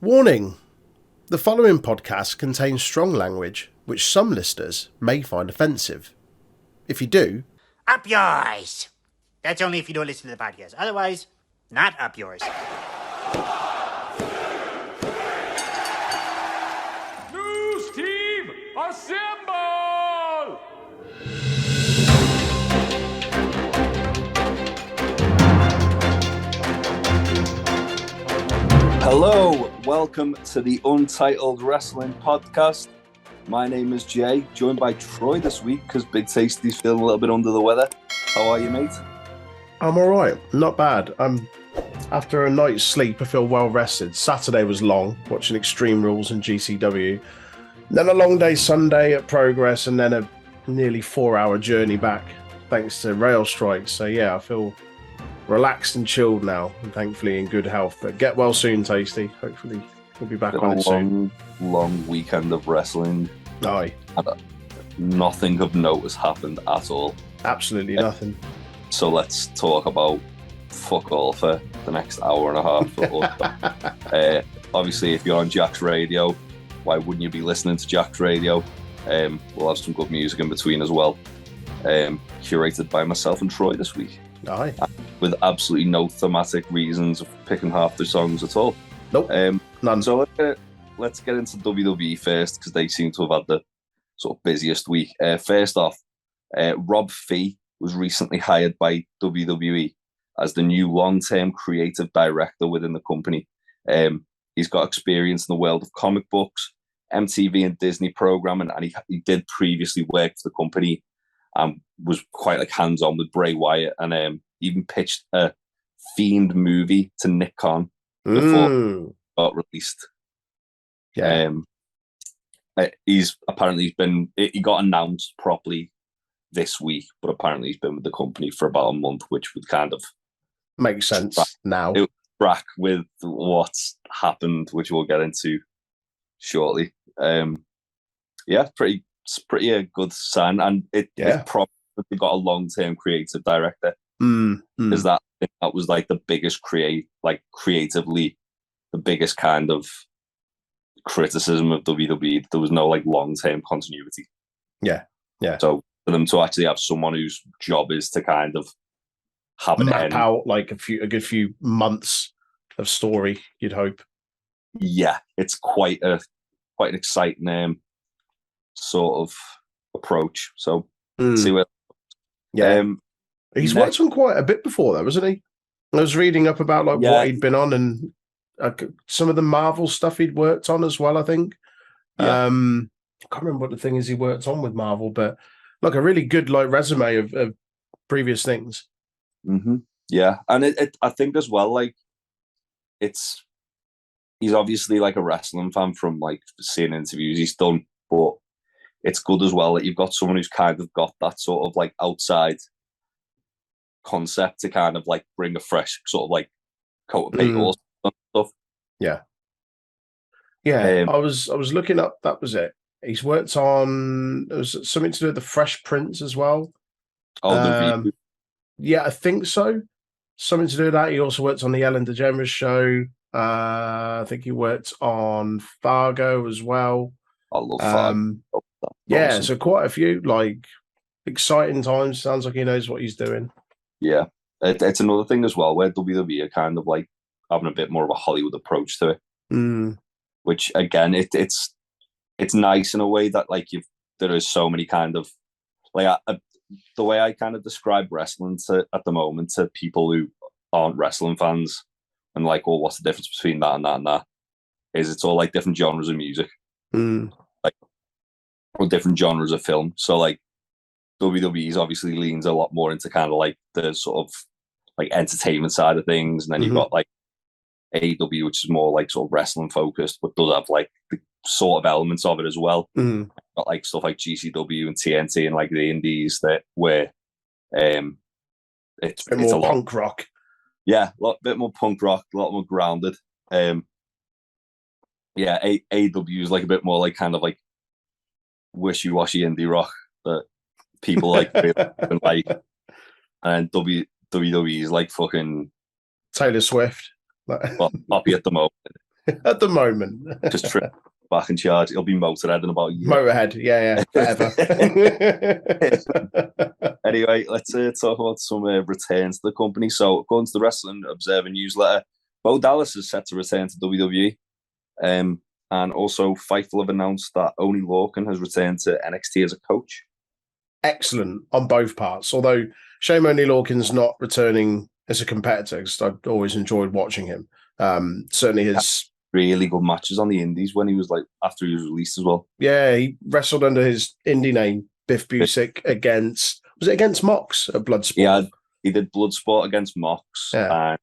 Warning: the following podcast contains strong language which some listeners may find offensive. If you do, Up yours! That's only if you don't listen to the podcast. Otherwise, not up yours. News team, assemble! Hello, welcome to the Untitled Wrestling Podcast. My name is Jay, joined by Troy this week because Big Tasty's feeling a little bit under the weather. How are you, mate? I'm alright, not bad. After a night's sleep, I feel well rested. Saturday was long, watching Extreme Rules and GCW. Then a long day Sunday at Progress, and then a nearly 4-hour journey back thanks to rail strikes. So yeah, I feel relaxed and chilled now, and thankfully in good health. But get well soon, Tasty. Hopefully we'll be back on it soon. Long weekend of wrestling. Aye. Nothing of note has happened at all. Absolutely nothing. So let's talk about fuck all for the next hour and a half. Obviously, if you're on Jack's Radio, why wouldn't you be listening to Jack's Radio? We'll have some good music in between as well. Curated by myself and Troy this week. Aye. With absolutely no thematic reasons of picking half the songs at all. Nope. None. So let's get into WWE first, because they seem to have had the sort of busiest week. First off, Rob Fee was recently hired by WWE as the new long-term creative director within the company. He's got experience in the world of comic books, MTV and Disney programming, and he did previously work for the company and was quite like hands-on with Bray Wyatt, and even pitched a themed movie to Nick Khan before it got released. Yeah. He got announced properly this week, but apparently he's been with the company for about a month, which would kind of makes sense now. It track with what's happened, which we'll get into shortly. It's pretty a good sign, and it's probably that they got a long-term creative director. Because that was like the biggest creatively the biggest kind of criticism of WWE. There was no like long-term continuity. Yeah. So for them to actually have someone whose job is to kind of have map out like a good few months of story, you'd hope. Yeah, it's quite an exciting sort of approach. So see where. Yeah. He's worked on quite a bit before though, hasn't he? I was reading up about what he'd been on, and some of the Marvel stuff he'd worked on as well, I think. I can't remember what the thing is he worked on with Marvel, but like a really good resume of previous things. Mm-hmm. Yeah, and I think as well, like he's obviously like a wrestling fan from like seeing interviews he's done, but it's good as well that you've got someone who's kind of got that sort of like outside concept to kind of like bring a fresh sort of like coat of paint or stuff. Yeah. I was looking up. That was it. He's worked on. There was something to do with the Fresh Prince as well. Oh, the reboot. Yeah, I think so. Something to do with that. He also worked on the Ellen DeGeneres show. I think he worked on Fargo as well. I love Fargo. Yeah, awesome. So quite a few like exciting times. Sounds like he knows what he's doing. Yeah, it's another thing as well where WWE are kind of like having a bit more of a Hollywood approach to it, which again, it's nice in a way that like there is so many kind of like the way I kind of describe wrestling at the moment to people who aren't wrestling fans and like, well, what's the difference between that and that and that? Is it's all like different genres of music, like or different genres of film. So like WWE's obviously leans a lot more into kind of like the sort of like entertainment side of things, and then you've got like AEW, which is more like sort of wrestling focused, but does have like the sort of elements of it as well. Got like stuff like GCW and TNT and like the indies that where it's more punk rock. Yeah, a bit more punk rock, a lot more grounded. AEW is like a bit more like kind of like wishy-washy indie rock that people like really like, and WWE is like fucking Taylor Swift. poppy at the moment. At the moment. Just trip back in charge. He'll be Motorhead in about a year. Motorhead, yeah, forever. Anyway, let's talk about some returns to the company. So, according to the Wrestling Observer newsletter, Bo Dallas is set to return to WWE. And also, Fightful have announced that Oney Lorcan has returned to NXT as a coach. Excellent on both parts. Although shame Oney Lorcan's not returning as a competitor, because I've always enjoyed watching him. Certainly his really good matches on the indies when he was after he was released as well. Yeah, he wrestled under his indie name, Biff Busick, against Mox at Bloodsport? Yeah, he did Bloodsport against Mox, and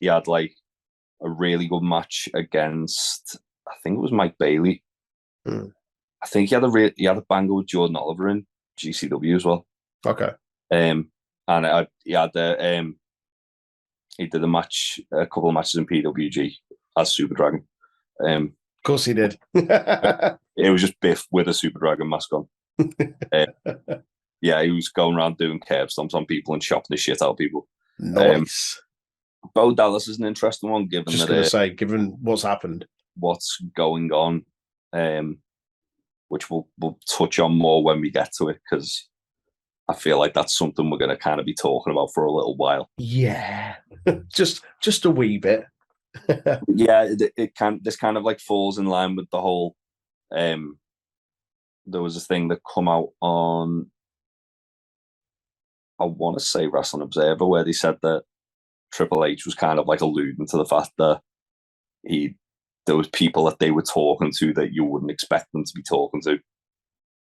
he had a really good match against, I think it was Mike Bailey. I think he had a banger with Jordan Oliver in GCW as well. Okay. He did a couple of matches in PWG as Super Dragon. Of course he did. It was just Biff with a Super Dragon mask on. He was going around doing curb stomps on people and chopping the shit out of people. Nice. Bo Dallas is an interesting one, given what's happened, what's going on, which we'll touch on more when we get to it, because I feel like that's something we're going to kind of be talking about for a little while. Yeah, just a wee bit. Yeah, this kind of falls in line with the whole. There was a thing that come out on, I want to say Wrestling Observer, where they said that Triple H was kind of alluding to the fact that there was people that they were talking to that you wouldn't expect them to be talking to,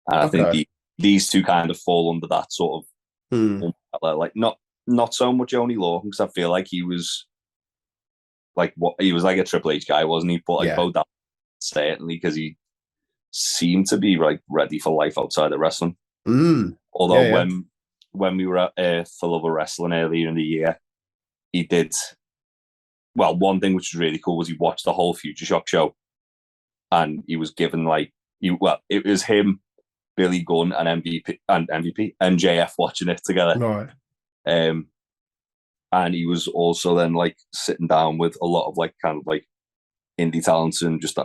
and I think these two kind of fall under that sort of not so much Oney Lorcan, because I feel like he was he was a Triple H guy, wasn't he? But Bo Dallas, certainly, because he seemed to be ready for life outside of wrestling. Although when we were at For Love of Wrestling earlier in the year, he did one thing which was really cool was he watched the whole Future Shock show, and he was given it was him, Billy Gunn, and MJF watching it together. Right. And he was also then sitting down with a lot of indie talents and just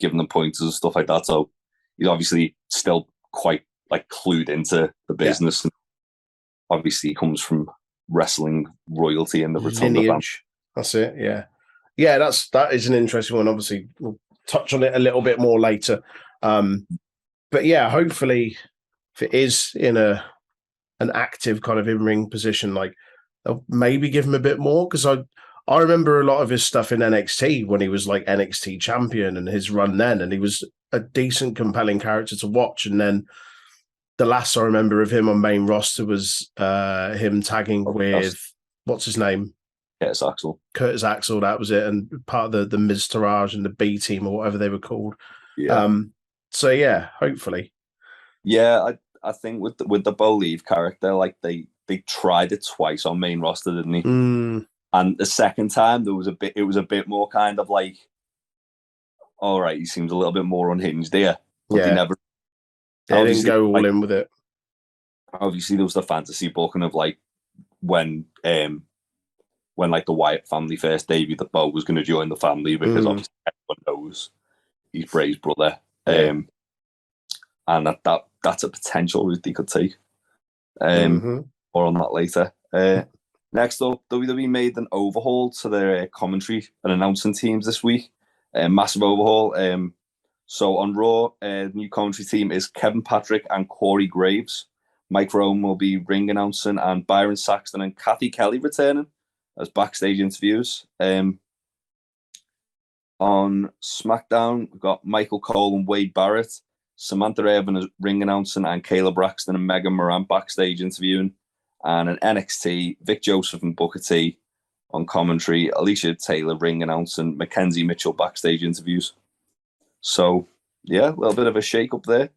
giving them pointers and stuff like that. So he's obviously still quite clued into the business. And obviously he comes from wrestling royalty and the Rotunda lineage. That's it. Yeah. Yeah. That is an interesting one. Obviously we'll touch on it a little bit more later. But yeah, hopefully if it is in an active kind of in-ring position, they'll maybe give him a bit more, because I remember a lot of his stuff in NXT when he was NXT champion and his run then, and he was a decent, compelling character to watch. And then the last I remember of him on main roster was him tagging with, what's his name? Curtis Axel. Curtis Axel, that was it, and part of the Miz Taraj and the B team or whatever they were called. Yeah. So yeah, hopefully. Yeah, I think with the Bo Leave character, they tried it twice on main roster, didn't he? And the second time it was a bit more kind of all right, he seems a little bit more unhinged there. But they didn't go all in with it. Obviously there was the fantasy booking of when the Wyatt family first debuted, that Bo was going to join the family, because obviously everyone knows he's Bray's brother. And that's a potential route they could take. More on that later. Next up, WWE made an overhaul to their commentary and announcing teams this week. Massive overhaul. So on Raw, the new commentary team is Kevin Patrick and Corey Graves. Mike Rome will be ring announcing, and Byron Saxton and Kathy Kelly returning as backstage interviews. On SmackDown, we've got Michael Cole and Wade Barrett, Samantha Irvin as ring announcing, and Kayla Braxton and Megan Moran backstage interviewing. And an NXT, Vic Joseph and Booker T on commentary, Alicia Taylor ring announcing, Mackenzie Mitchell backstage interviews. So, yeah, a little bit of a shake-up there.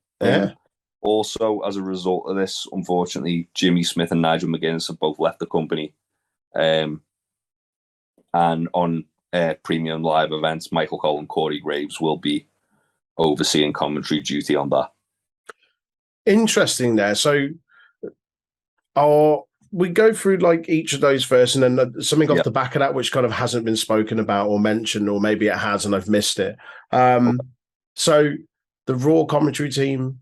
Also, as a result of this, unfortunately, Jimmy Smith and Nigel McGuinness have both left the company. And on premium live events, Michael Cole and Corey Graves will be overseeing commentary duty on that. Interesting there. So we go through like each of those first, and then something off the back of that which kind of hasn't been spoken about or mentioned, or maybe it has and I've missed it. So the Raw commentary team,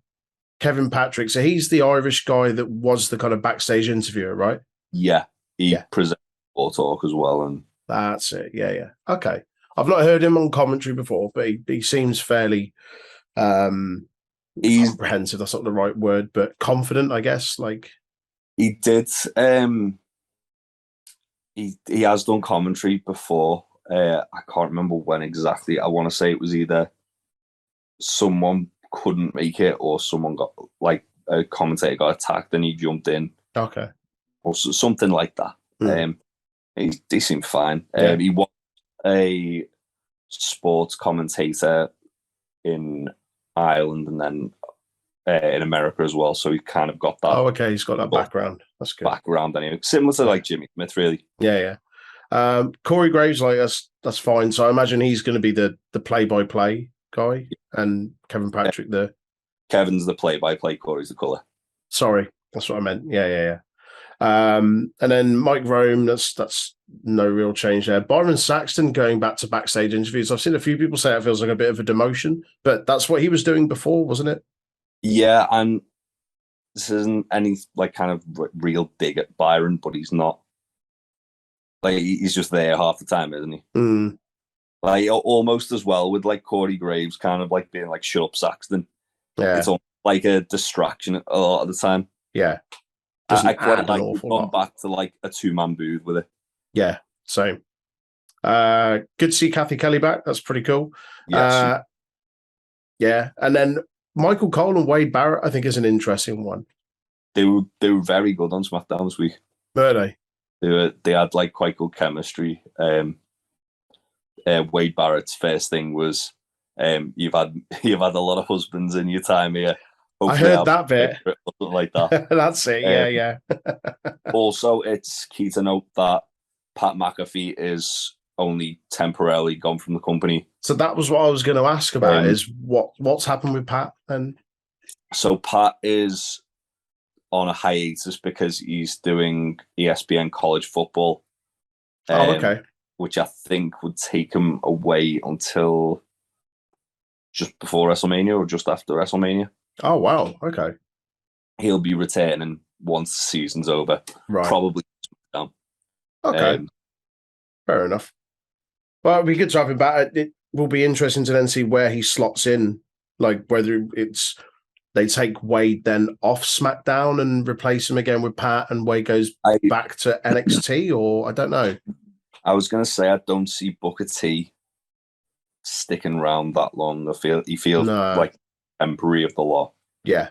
Kevin Patrick. So he's the Irish guy that was the kind of backstage interviewer, right? Yeah, he presented War Talk as well, and that's it. Yeah. Okay, I've not heard him on commentary before, but he seems fairly comprehensive. That's not the right word, but confident, I guess. Like he did. He has done commentary before. I can't remember when exactly. I want to say it was either someone couldn't make it or someone got, like, a commentator got attacked and he jumped in. Okay. Or something like that. He seemed fine. Yeah. He was a sports commentator in Ireland and then in America as well. So he kind of got that. Oh, okay. He's got that background. That's good. Background anyway. Similar to like Jimmy Smith, really. Yeah. Corey Graves, like that's fine. So I imagine he's going to be the play-by-play guy, and Kevin Patrick Kevin's the play-by-play. Corey's the colour. Sorry, that's what I meant. Yeah. And then Mike Rome, that's no real change there. Byron Saxton going back to backstage interviews. I've seen a few people say it feels like a bit of a demotion, but that's what he was doing before, wasn't it? Yeah, and this isn't any like kind of real dig at Byron, but he's not. Like, he's just there half the time, isn't he? Like, almost as well with like Corey Graves kind of like being like, shut up, Saxton. Yeah. It's like a distraction a lot of the time. Yeah. I quite like gone back to like a 2-man booth with it. Yeah, same. Good to see Kathy Kelly back. That's pretty cool. Yes. Yeah. And then Michael Cole and Wade Barrett, I think, is an interesting one. They were very good on SmackDown this week. Were they? They had like quite good chemistry. Wade Barrett's first thing was, you've had a lot of husbands in your time here. Hopefully I heard that bit. Something like that. That's it. Yeah. Also, it's key to note that Pat McAfee is only temporarily gone from the company. So that was what I was going to ask about, is what's happened with Pat? And so Pat is on a hiatus because he's doing ESPN college football. Okay. Which I think would take him away until just before WrestleMania or just after WrestleMania. Oh, wow. Okay. He'll be returning once the season's over. Right. Probably down. Okay. Fair enough. Well, it'll be good to have him back. It will be interesting to then see where he slots in, like whether it's they take Wade then off SmackDown and replace him again with Pat, and Wade goes back to NXT, or I don't know. I was going to say I don't see Booker T sticking around that long. He feels like temporary of the law. Yeah.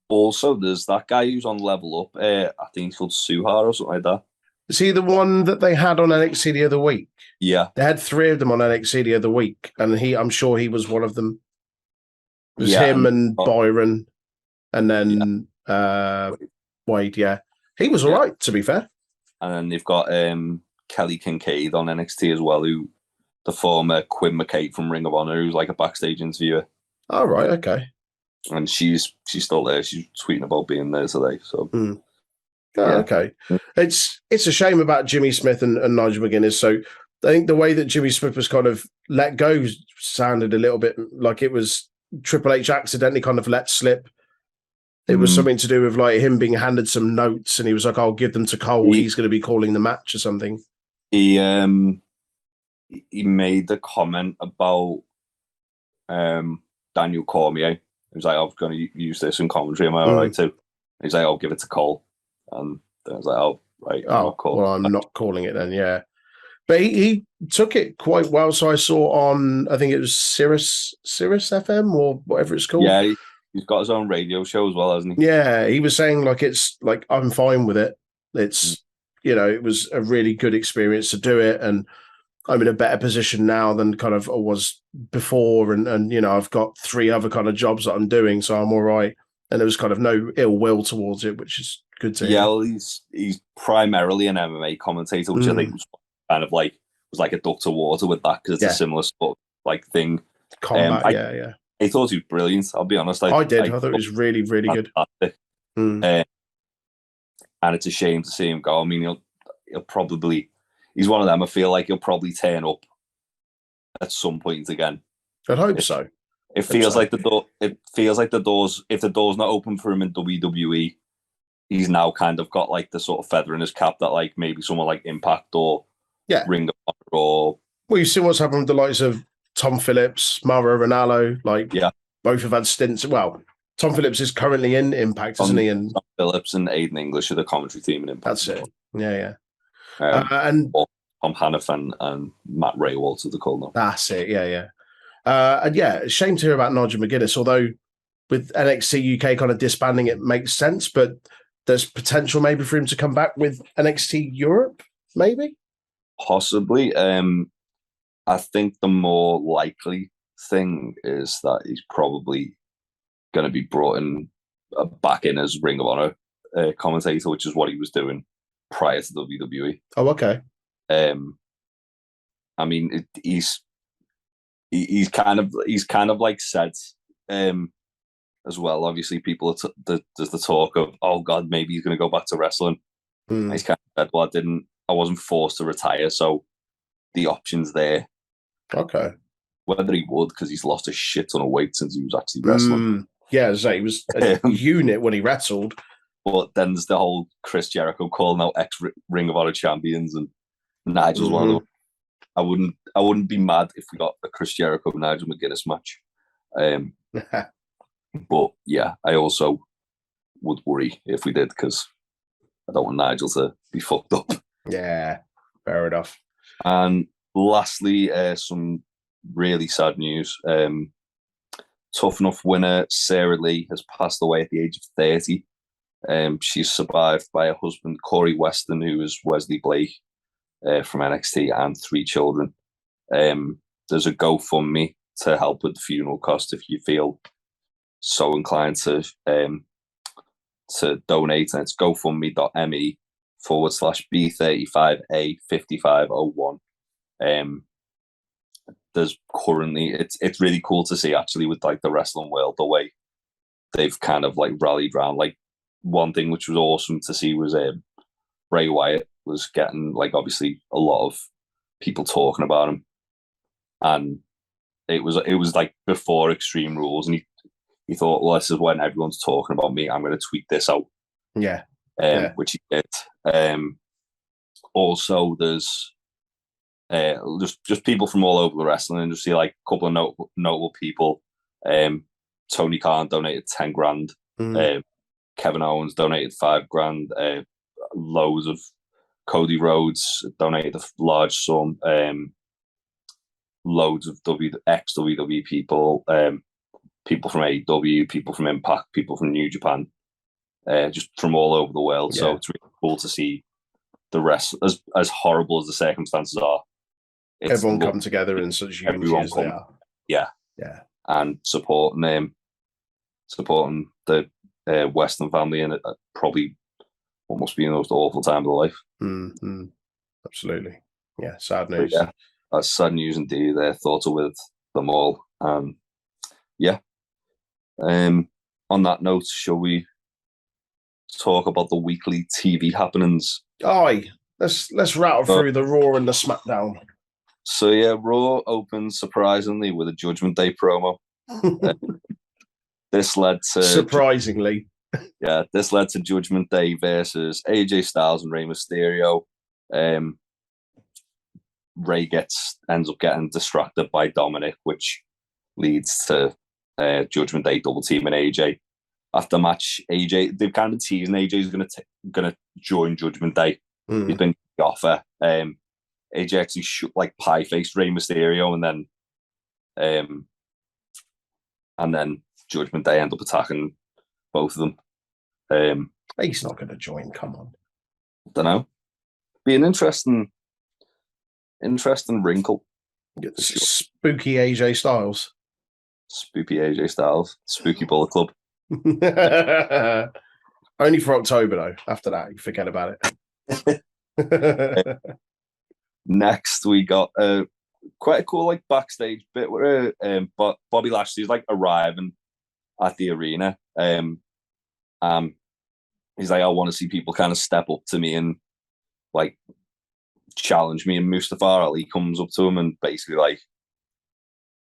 Also, there's that guy who's on Level Up. I think he's called Suhar or something like that. Is he the one that they had on NXT the other week? Yeah. They had 3 of them on NXT the other week, and I'm sure he was one of them. It was him and Byron, and then Wade, yeah. He was all right, to be fair. And then they've got Kelly Kincaid on NXT as well, who the former Quinn McKay from Ring of Honor, who's like a backstage interviewer. Oh, right, okay. And she's still there. She's tweeting about being there today. So, okay. It's a shame about Jimmy Smith and Nigel McGuinness. So I think the way that Jimmy Smith was kind of let go sounded a little bit like it was Triple H accidentally kind of let slip. It was something to do with like him being handed some notes, and he was like, "I'll give them to Cole. He's going to be calling the match or something." He made the comment about Daniel Cormier. He was like, "I'm going to use this in commentary. Am I all right too?" He's like, "I'll give it to Cole." And I was like, "Oh, right. I'm not calling it then." Yeah, but he took it quite well. So I saw on, I think it was Sirius FM or whatever it's called. Yeah. He's got his own radio show as well, hasn't he? Yeah, he was saying like it's like I'm fine with it. It's it was a really good experience to do it, and I'm in a better position now than kind of I was before, and I've got 3 other kind of jobs that I'm doing, so I'm all right. And there was kind of no ill will towards it, which is good to hear. Yeah, well, he's primarily an MMA commentator, which I think was kind of like a duck to water with that, because it's a similar sort of like thing. Combat, yeah. I thought he was brilliant. I'll be honest. I did. I thought it was really, really good. and it's a shame to see him go. I mean, he'll probably, he's one of them. I feel like he'll probably turn up at some point again. I'd hope so. It feels like the door. It feels like the doors. If the door's not open for him in WWE, he's now kind of got like the sort of feather in his cap that like maybe someone like Impact or Ring of Honor or. Well, you see what's happened with the likes of Tom Phillips, Mauro Ranallo. Like, both have had stints. Well, Tom Phillips is currently in Impact, isn't he? And Tom Phillips and Aiden English are the commentary team in Impact. That's it. Yeah. And Tom Hannafin and Matt Raywalt are the call now. That's it. Yeah. And shame to hear about Nigel McGuinness, although with NXT UK kind of disbanding, it makes sense, but there's potential maybe for him to come back with NXT Europe, maybe? Possibly. I think the more likely thing is that he's probably going to be brought in back in as Ring of Honor commentator, which is what he was doing prior to WWE. Oh, okay. I mean, he's kind of like said as well. Obviously, people there's the talk of, oh God, maybe he's going to go back to wrestling. He's kind of said, well, I wasn't forced to retire, so the option's there. Okay. Whether he would, because he's lost a shit ton of weight since he was actually wrestling. Yeah, he was a unit when he wrestled. But then there's the whole Chris Jericho calling out ex-Ring of Honor champions, and Nigel's one of them. I wouldn't be mad if we got a Chris Jericho Nigel McGuinness match. But yeah, I also would worry if we did, because I don't want Nigel to be fucked up. Yeah, fair enough. And lastly, some really sad news. Tough Enough winner Sarah Lee has passed away at the age of 30. She's survived by her husband, Corey Weston, who is Wesley Blake from NXT, and 3 children. There's a GoFundMe to help with the funeral cost if you feel so inclined to donate, and it's gofundme.me/B35A5501. There's currently, it's really cool to see actually with like the wrestling world, the way they've kind of like rallied around. Like one thing which was awesome to see was Bray Wyatt was getting like obviously a lot of people talking about him, and it was like before Extreme Rules, and he thought, well, this is when everyone's talking about me, I'm going to tweet this out. Yeah. Which he did. Also, there's just people from all over the wrestling industry, like a couple of notable people. Tony Khan donated 10 grand. Kevin Owens donated 5 grand. Loads of Cody Rhodes donated a large sum. Loads of ex-WWE people. People from AEW, people from Impact, people from New Japan, just from all over the world. Yeah. So it's really cool to see the rest, as horrible as the circumstances are. Everyone come together in such unity as they are. Yeah. And supporting the Western family in probably what must be the most awful time of their life. Mm-hmm. Absolutely. Yeah, sad news. But yeah, that's sad news indeed. Their thoughts are with them all. Yeah. On that note, shall we talk about the weekly TV happenings? Aye, let's rattle through the Raw and the Smackdown. So yeah, Raw opens surprisingly with a Judgment Day promo. This led to surprisingly. Yeah, this led to Judgment Day versus AJ Styles and Rey Mysterio. Rey ends up getting distracted by Dominic, which leads to Judgment Day double teaming AJ. After match, AJ, they've kind of teasing AJ's gonna join Judgment Day. He's been offer. AJ actually pie faced Rey Mysterio, and then Judgment Day end up attacking both of them. He's not going to join. Come on. Don't know. Be an interesting wrinkle. Spooky AJ Styles. Spooky AJ Styles. Spooky Bullet Club. Only for October though. After that, you forget about it. Next, we got quite a cool backstage bit where Bobby Lashley's arriving at the arena. he's like, I want to see people kind of step up to me and like challenge me. And Mustafa Ali comes up to him and basically like,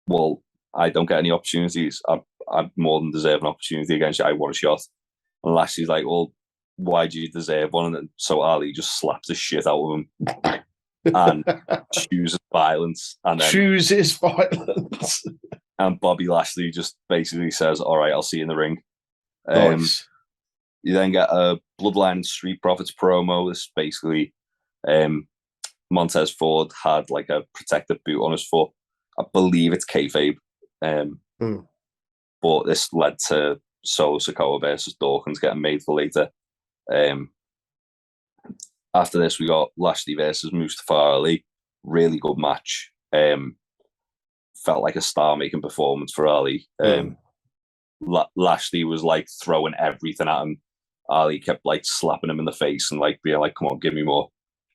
well, I don't get any opportunities. I more than deserve an opportunity against you. I want a shot. And Lashley's like, well, why do you deserve one? And so Ali just slaps the shit out of him and chooses violence. And then chooses violence. And Bobby Lashley just basically says, all right, I'll see you in the ring. Nice. You then get a Bloodline Street Profits promo. This basically Montez Ford had like a protective boot on his foot. I believe it's kayfabe. But this led to Solo Sikoa versus Dawkins getting made for later. After this, we got Lashley versus Mustafa Ali. Really good match. Felt like a star-making performance for Ali. Lashley was like throwing everything at him. Ali kept like slapping him in the face and like being like, come on, give me more.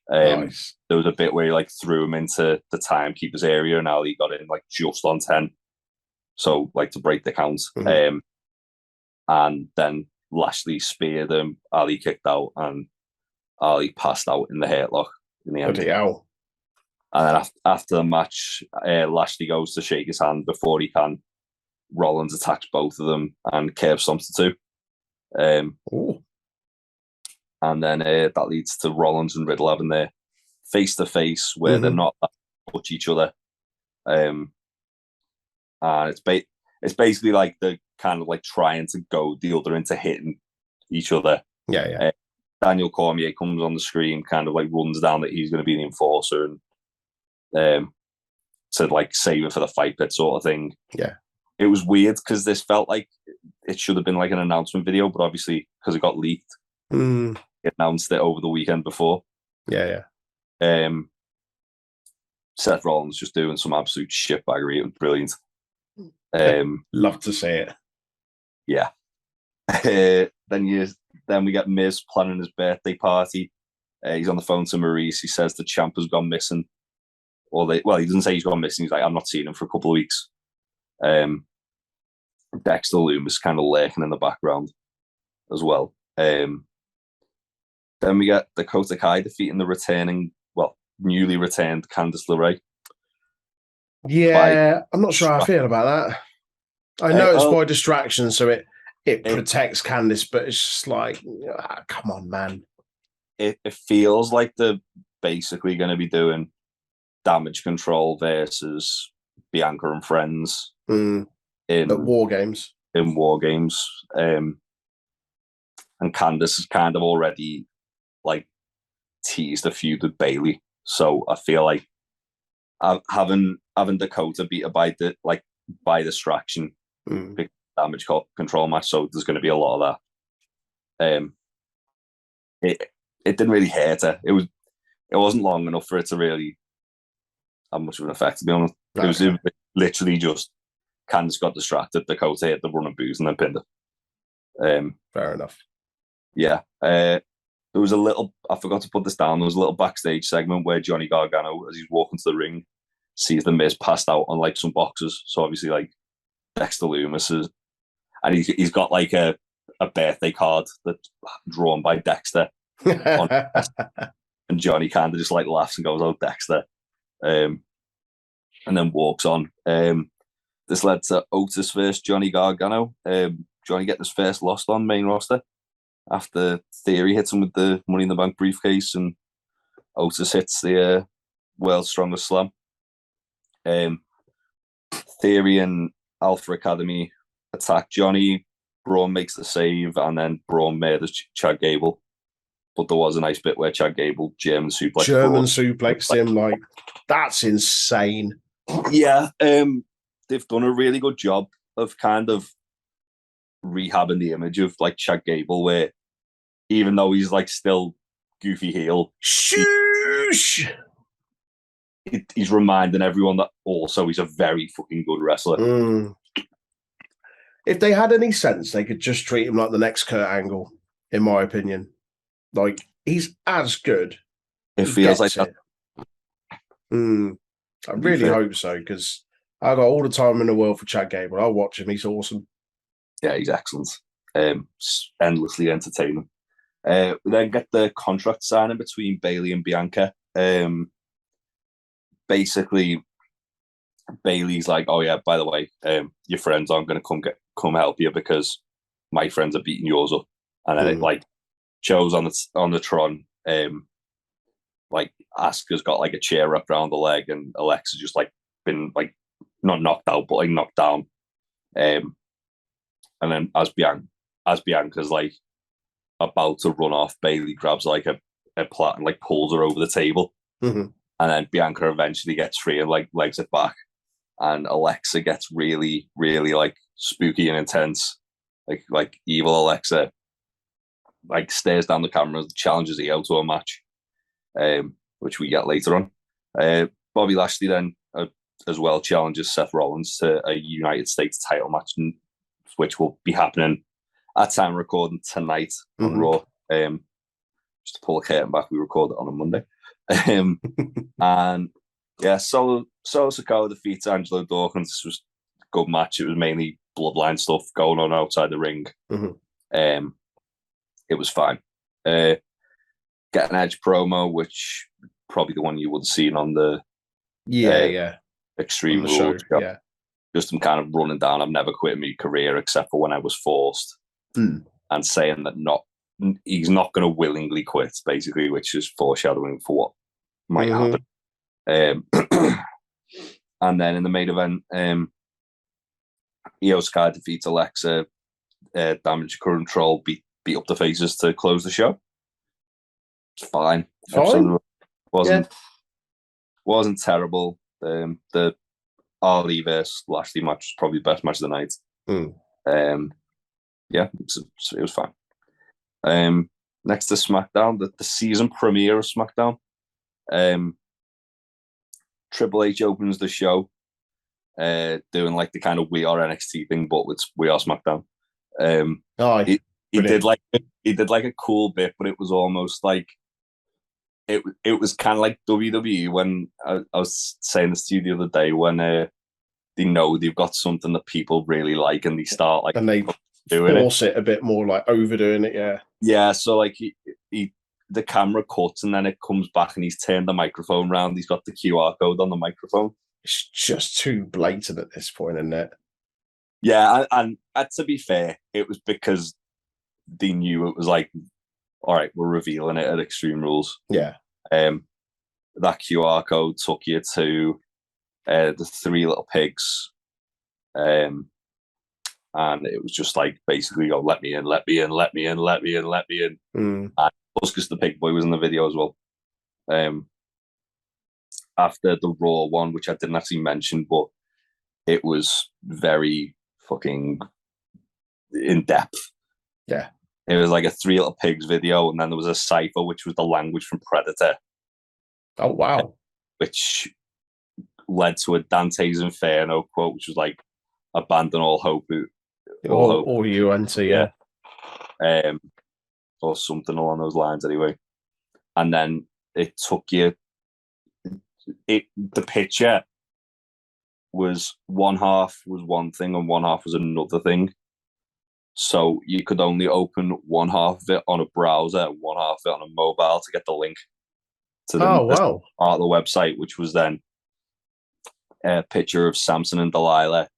Nice. There was a bit where he like threw him into the timekeeper's area and Ali got in like just on 10. So like to break the count. And then Lashley speared him, Ali kicked out, and Ali passed out in the headlock in the end. Bloody hell. And then after the match, Lashley goes to shake his hand before he can. Rollins attacks both of them and curb stomps the two. And then that leads to Rollins and Riddle having their face-to-face where they're not touch each other. And it's basically like they're kind of like trying to go the other into hitting each other. Yeah. Daniel Cormier comes on the screen, kind of like runs down that he's going to be the enforcer and to like save it for the fight pit sort of thing. Yeah. It was weird because this felt like it should have been like an announcement video, but obviously because it got leaked, it announced it over the weekend before. Yeah. Seth Rollins just doing some absolute shitbaggery. It was brilliant. Love to see it. Yeah. Then we get Miz planning his birthday party. He's on the phone to Maurice. He says the champ has gone missing. He doesn't say he's gone missing. He's like, I'm not seeing him for a couple of weeks. Dexter Lumis kind of lurking in the background as well. Then we get Dakota Kai defeating the newly returned Candice LeRae. Yeah, I'm not sure how I feel about that. I know it's by distraction, so it protects Candice, but it's just like, come on, man. It feels like they're basically going to be doing Damage Control versus Bianca and Friends in War Games. In War Games, and Candice has kind of already like teased a feud with Bailey, so I feel like having Dakota beat her by distraction, Damage Control match. So there's going to be a lot of that. It didn't really hurt her. It wasn't long enough for it to really have much of an effect, to be honest. Okay. It was literally just Candice got distracted, Dakota hit the running booze and then pinned her. Fair enough. Yeah. There was I forgot to put this down, there was a little backstage segment where Johnny Gargano, as he's walking to the ring, sees the Miz passed out on like some boxes. So obviously like Dexter Lumis and he's got like a birthday card that's drawn by Dexter. And Johnny kind of just like laughs and goes, "Oh, Dexter," and then walks on. This led to Otis versus Johnny Gargano. Johnny getting his first loss on main roster after Theory hits him with the Money in the Bank briefcase, and Otis hits the World's Strongest Slam. Theory and Alpha Academy attack Johnny. Braun makes the save, and then Braun murders Chad Gable. But there was a nice bit where Chad Gable German suplexed him. Like, that's insane. Yeah, they've done a really good job of kind of rehabbing the image of like Chad Gable, where even though he's like still goofy heel, Shoosh! He's reminding everyone that also he's a very fucking good wrestler. If they had any sense, they could just treat him like the next Kurt Angle, in my opinion. Like, he's as good. It feels like that. I really hope so, because I got all the time in the world for Chad Gable. I'll watch him. He's awesome. Yeah, he's excellent. Endlessly entertaining. We then get the contract signing between Bailey and Bianca. Basically, Bailey's like, "Oh yeah, by the way, your friends aren't going to come help you because my friends are beating yours up." And then it like shows on the Tron, like Asuka's got like a chair wrapped around the leg, and Alexa's just like been like not knocked out, but like knocked down. And then as Bianca's like about to run off, Bailey grabs like a plate and like pulls her over the table. Mm-hmm. And then Bianca eventually gets free and like legs it back. And Alexa gets really, really like spooky and intense. Like evil Alexa like stares down the camera, challenges Io to a match, which we get later on. Bobby Lashley then as well challenges Seth Rollins to a United States title match, which will be happening at time recording tonight on Raw. Just to pull a curtain back, we record it on a Monday. And yeah, Solo Sikoa defeats Angelo Dawkins. This was a good match. It was mainly bloodline stuff going on outside the ring. It was fine. Get an Edge promo, which probably the one you would have seen on the Extreme Rules. Yeah. Just him kind of running down, "I've never quit my career except for when I was forced," and saying that he's not going to willingly quit, basically, which is foreshadowing for what might happen. And then in the main event, Io Sky defeats Alexa, Damage Control beat up the faces to close the show. It's fine. Wasn't terrible. The Ali vs Lashley match was probably the best match of the night. Yeah, it was fine. Next to SmackDown, the season premiere of SmackDown. Triple H opens the show, doing like the kind of "We Are NXT" thing, but it's "We Are SmackDown." He did like a cool bit, but it was almost like it was kind of like WWE when I was saying this to you the other day, when they know they've got something that people really like and they start like, and they force it a bit more, like overdoing it. Yeah. So like the camera cuts and then it comes back and he's turned the microphone around. He's got the QR code on the microphone. It's just too blatant at this point, isn't it? Yeah, and to be fair, it was because they knew it was like, all right, we're revealing it at Extreme Rules. Yeah. That QR code took you to the Three Little Pigs. And it was just like basically go, let me in, let me in, let me in, let me in, let me in. And Buskus the Pig Boy was in the video as well. After the Raw one, which I didn't actually mention, but it was very fucking in depth. Yeah. It was like a Three Little Pigs video, and then there was a cipher, which was the language from Predator. Oh, wow. Which led to a Dante's Inferno quote, which was like, "Abandon all hope." All you enter, yeah. Or something along those lines, anyway. And then it took you. The picture was one half was one thing and one half was another thing. So you could only open one half of it on a browser and one half of it on a mobile to get the link to the part of the website, which was then a picture of Samson and Delilah,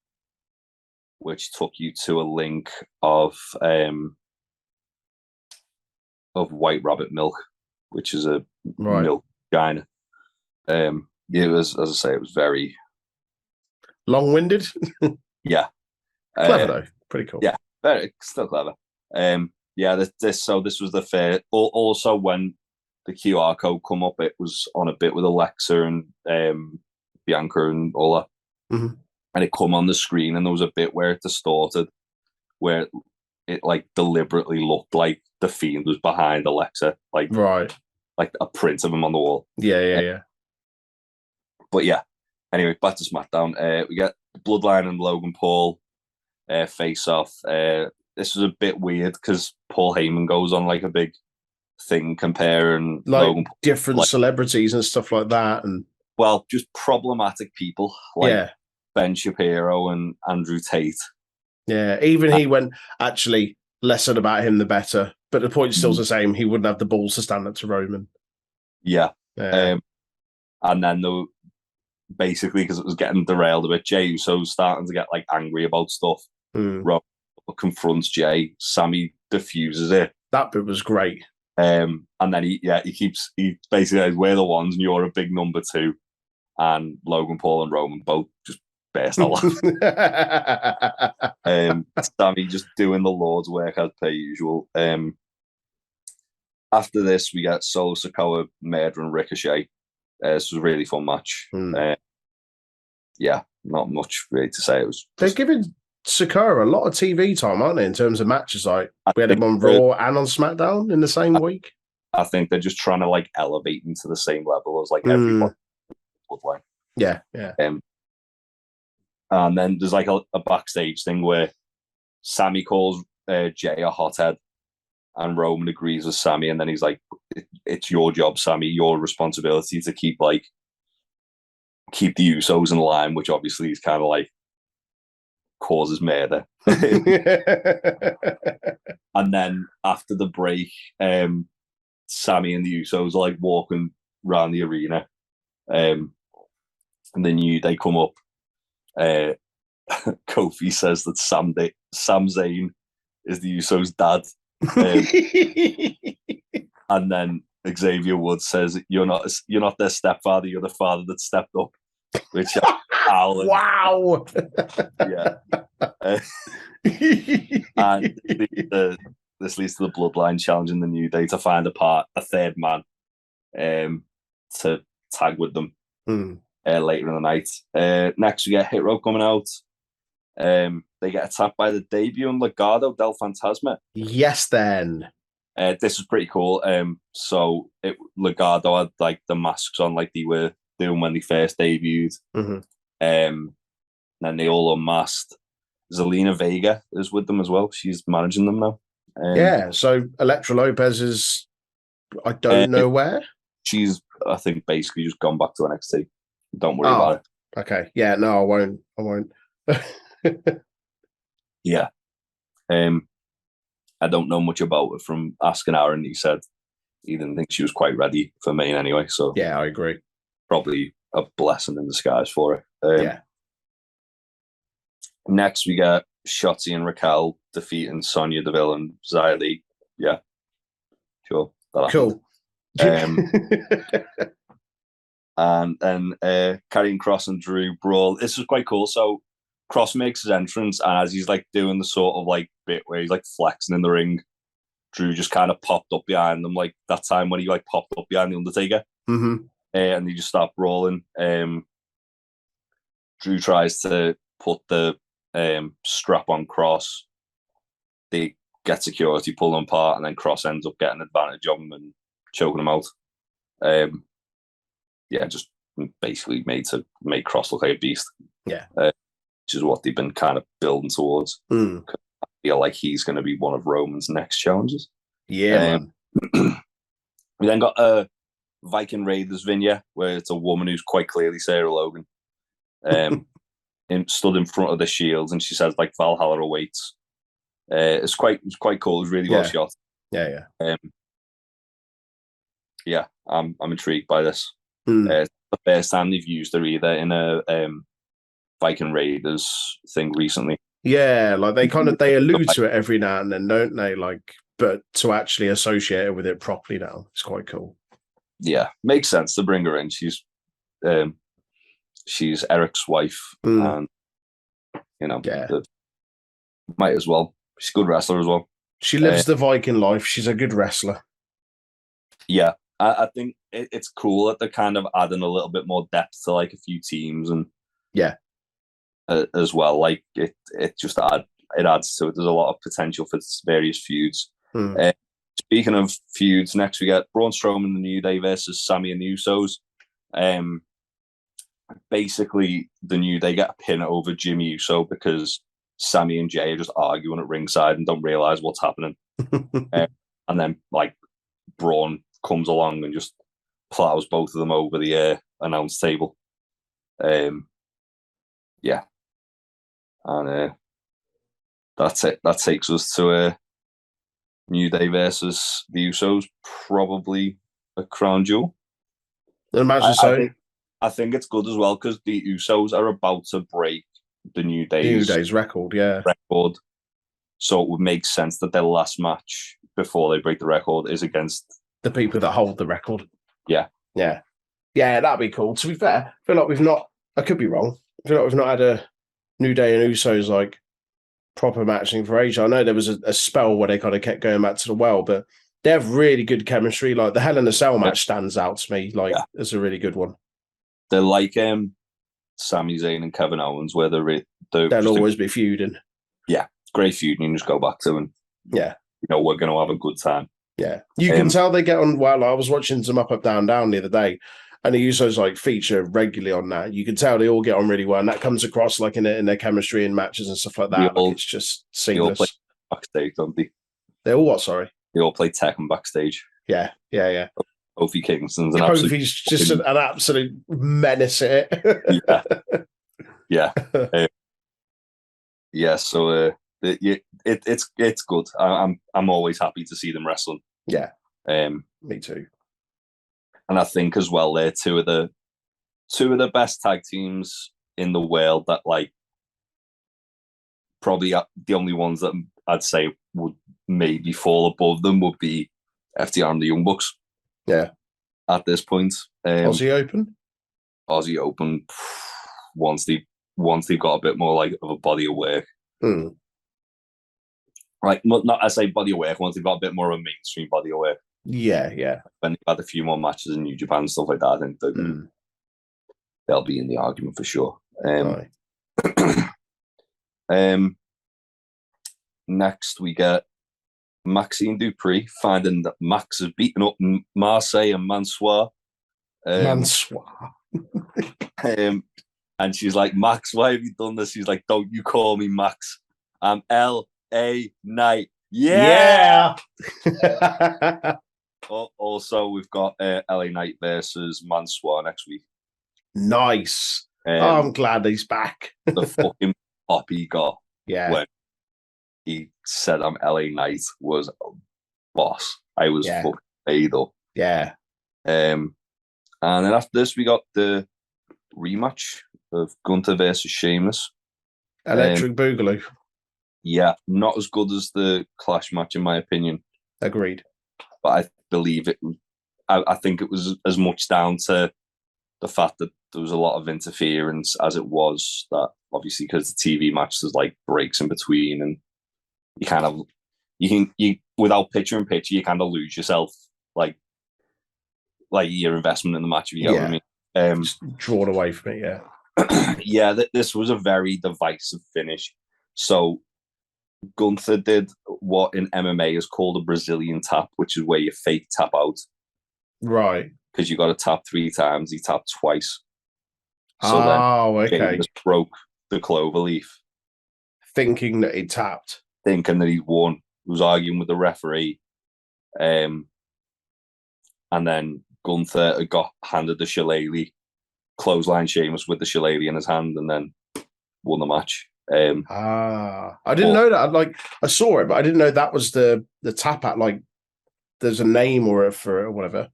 which took you to a link of White Rabbit milk, which is a milk vagina. It was, as I say, it was very long-winded. Yeah, clever though, pretty cool. Yeah, very still clever. This was the fair. Also, when the QR code come up, it was on a bit with Alexa and Bianca and all that, and it come on the screen, and there was a bit where it distorted, where it like deliberately looked like the Fiend was behind Alexa, like a print of him on the wall. Yeah. But yeah, anyway, back to SmackDown. We get Bloodline and Logan Paul face off. This was a bit weird because Paul Heyman goes on like a big thing comparing like Logan Paul, different celebrities and stuff like that, and just problematic people like Ben Shapiro and Andrew Tate. Yeah, even he went, actually, less said about him the better. but the point's still the same. He wouldn't have the balls to stand up to Roman. Yeah. Yeah. And then basically, because it was getting derailed a bit, Jey Uso's starting to get like angry about stuff. Roman confronts Jey. Sammy diffuses it. That bit was great. And then he basically says, we're the ones and you're a big number 2. And Logan Paul and Roman both just burst out laughing. Sammy just doing the Lord's work as per usual. After this, we get Solo Sikoa murdering Ricochet. This was a really fun match. Yeah, not much really to say. They're giving Sikoa a lot of TV time, aren't they, in terms of matches? Like we had him on Raw and on SmackDown in the same week. I think they're just trying to like elevate him to the same level as like everybody. Yeah. And then there's like a backstage thing where Sammy calls Jey a hothead, and Roman agrees with Sammy, and then he's like, "It's your job, Sammy. Your responsibility to keep the Usos in line," which obviously is kind of like causes murder. And then after the break, Sammy and the Usos are like walking around the arena. And then they come up. Kofi says that Sam Zayn is the Usos' dad. And then Xavier Woods says, you're not their stepfather, you're the father that stepped up. Which wow. Yeah. And this leads to the Bloodline challenging the New Day to find a third man to tag with them later in the night. Next, we get Hit Row coming out. They get attacked by the debut and Legado del Fantasma. Yes, then. This was pretty cool. So Legado had like the masks on like they were doing when they first debuted. Then they all unmasked. Zelina Vega is with them as well. She's managing them now. Yeah, so Elektra Lopez is, I don't know where. She's, I think, basically just gone back to NXT. Don't worry about it. Okay. Yeah, no, I won't. Yeah. I don't know much about it from asking Aaron. He said he didn't think she was quite ready for Maine anyway. So yeah, I agree. Probably a blessing in disguise for her. Yeah. Next, we get Shotzi and Raquel defeating Sonya Deville and Xia Li. Yeah, sure. Cool. And then Karrion Kross and Drew brawl. This was quite cool. So Kross makes his entrance, and as he's like doing the sort of like bit where he's like flexing in the ring, Drew just kind of popped up behind them, like that time when he like popped up behind the Undertaker, and they just start brawling. Drew tries to put the strap on Kross. They get security, pull them apart, and then Kross ends up getting advantage of him and choking him out. Yeah, just basically made to make Kross look like a beast. Yeah. Which is what they've been kind of building towards. I feel like he's going to be one of Roman's next challenges. Yeah, man. We then got a Viking Raiders vignette where it's a woman who's quite clearly Sarah Logan. Stood in front of the shields, and she says like Valhalla awaits. It's quite cool. It was really well shot. Yeah. Yeah, I'm intrigued by this. It's the first time they've used her either in a Viking Raiders thing recently. Yeah, like they allude to it every now and then, don't they? Like, but to actually associate it with it properly now, it's quite cool. Yeah, makes sense to bring her in. She's Eric's wife, and might as well. She's a good wrestler as well. She lives the Viking life. She's a good wrestler. Yeah, I think it's cool that they're kind of adding a little bit more depth to like a few teams, and as well. Like it just adds to it. There's a lot of potential for various feuds. Speaking of feuds, next we get Braun Strowman and the New Day versus Sammy and the Usos. Basically, the New Day get a pin over Jimmy Uso because Sammy and Jay are just arguing at ringside and don't realize what's happening. And then like Braun comes along and just plows both of them over the announce table. Yeah. And that's it. That takes us to New Day versus the Usos, probably a crown jewel. Imagine so. I think it's good as well because the Usos are about to break the New Day's record, yeah. record. So it would make sense that their last match before they break the record is against the people that hold the record. Yeah. Yeah. Yeah, that'd be cool. To be fair, I feel like we've not, I could be wrong, I feel like we've not had a New Day and Usos like proper matching for ages. I know there was a spell where they kind of kept going back to the well, but they have really good chemistry. Like the Hell in a Cell match stands out to me like as a really good one. They're like Sami Zayn and Kevin Owens, where they'll always be feuding. Yeah, great feud. You can just go back to and we're going to have a good time. Yeah, you can tell they get on well. I was watching some Up Down Down the other day, and the Usos like feature regularly on that. You can tell they all get on really well, and that comes across like in their chemistry and matches and stuff like that. It's just seamless. They all play backstage, don't they? They all what? Sorry, they all play Tekken backstage. Yeah. Kofi Kingston's Kofi's just an absolute menace at it. Yeah. So it's good. I'm always happy to see them wrestling. Yeah. Me too. And I think as well they're two of the best tag teams in the world that like probably the only ones that I'd say would maybe fall above them would be FTR and the Young Bucks. Yeah. At this point. Aussie Open once they've got a bit more like of a body of work. Like not I say body of work, once they've got a bit more of a mainstream body of work. Yeah. When they've had a few more matches in New Japan and stuff like that, I think they'll be in the argument for sure. Next we get Maxine Dupree finding that Max has beaten up Marseille and Mansoir. And she's like, Max, why have you done this? She's like, don't you call me Max. I'm L.A. Knight. Yeah! Also, we've got L.A. Knight versus Mansoir next week. Nice. I'm glad he's back. The fucking pop he got. Yeah. When he said I'm L.A. Knight was a boss. I was fucking paid up. Yeah. And then after this, we got the rematch of Gunther versus Sheamus. Electric Boogaloo. Yeah, not as good as the Clash match in my opinion. Agreed. But I believe it. I think it was as much down to the fact that there was a lot of interference as it was. That obviously because the TV match there's like breaks in between, and you kind of you without picture in picture you kind of lose yourself like your investment in the match. If you get what I mean. Just drawn away from it. Yeah, this was a very divisive finish. So Gunther did what in MMA is called a Brazilian tap, which is where you fake tap out. Right. Because you got to tap 3 times. He tapped twice. So okay. Just broke the clover leaf. Thinking that he tapped. Thinking that he won. Was arguing with the referee. And then Gunther got handed the shillelagh, clothesline Sheamus with the shillelagh in his hand, and then won the match. I didn't know that. I saw it, but I didn't know that was the tap at. Like, there's a name for it or whatever.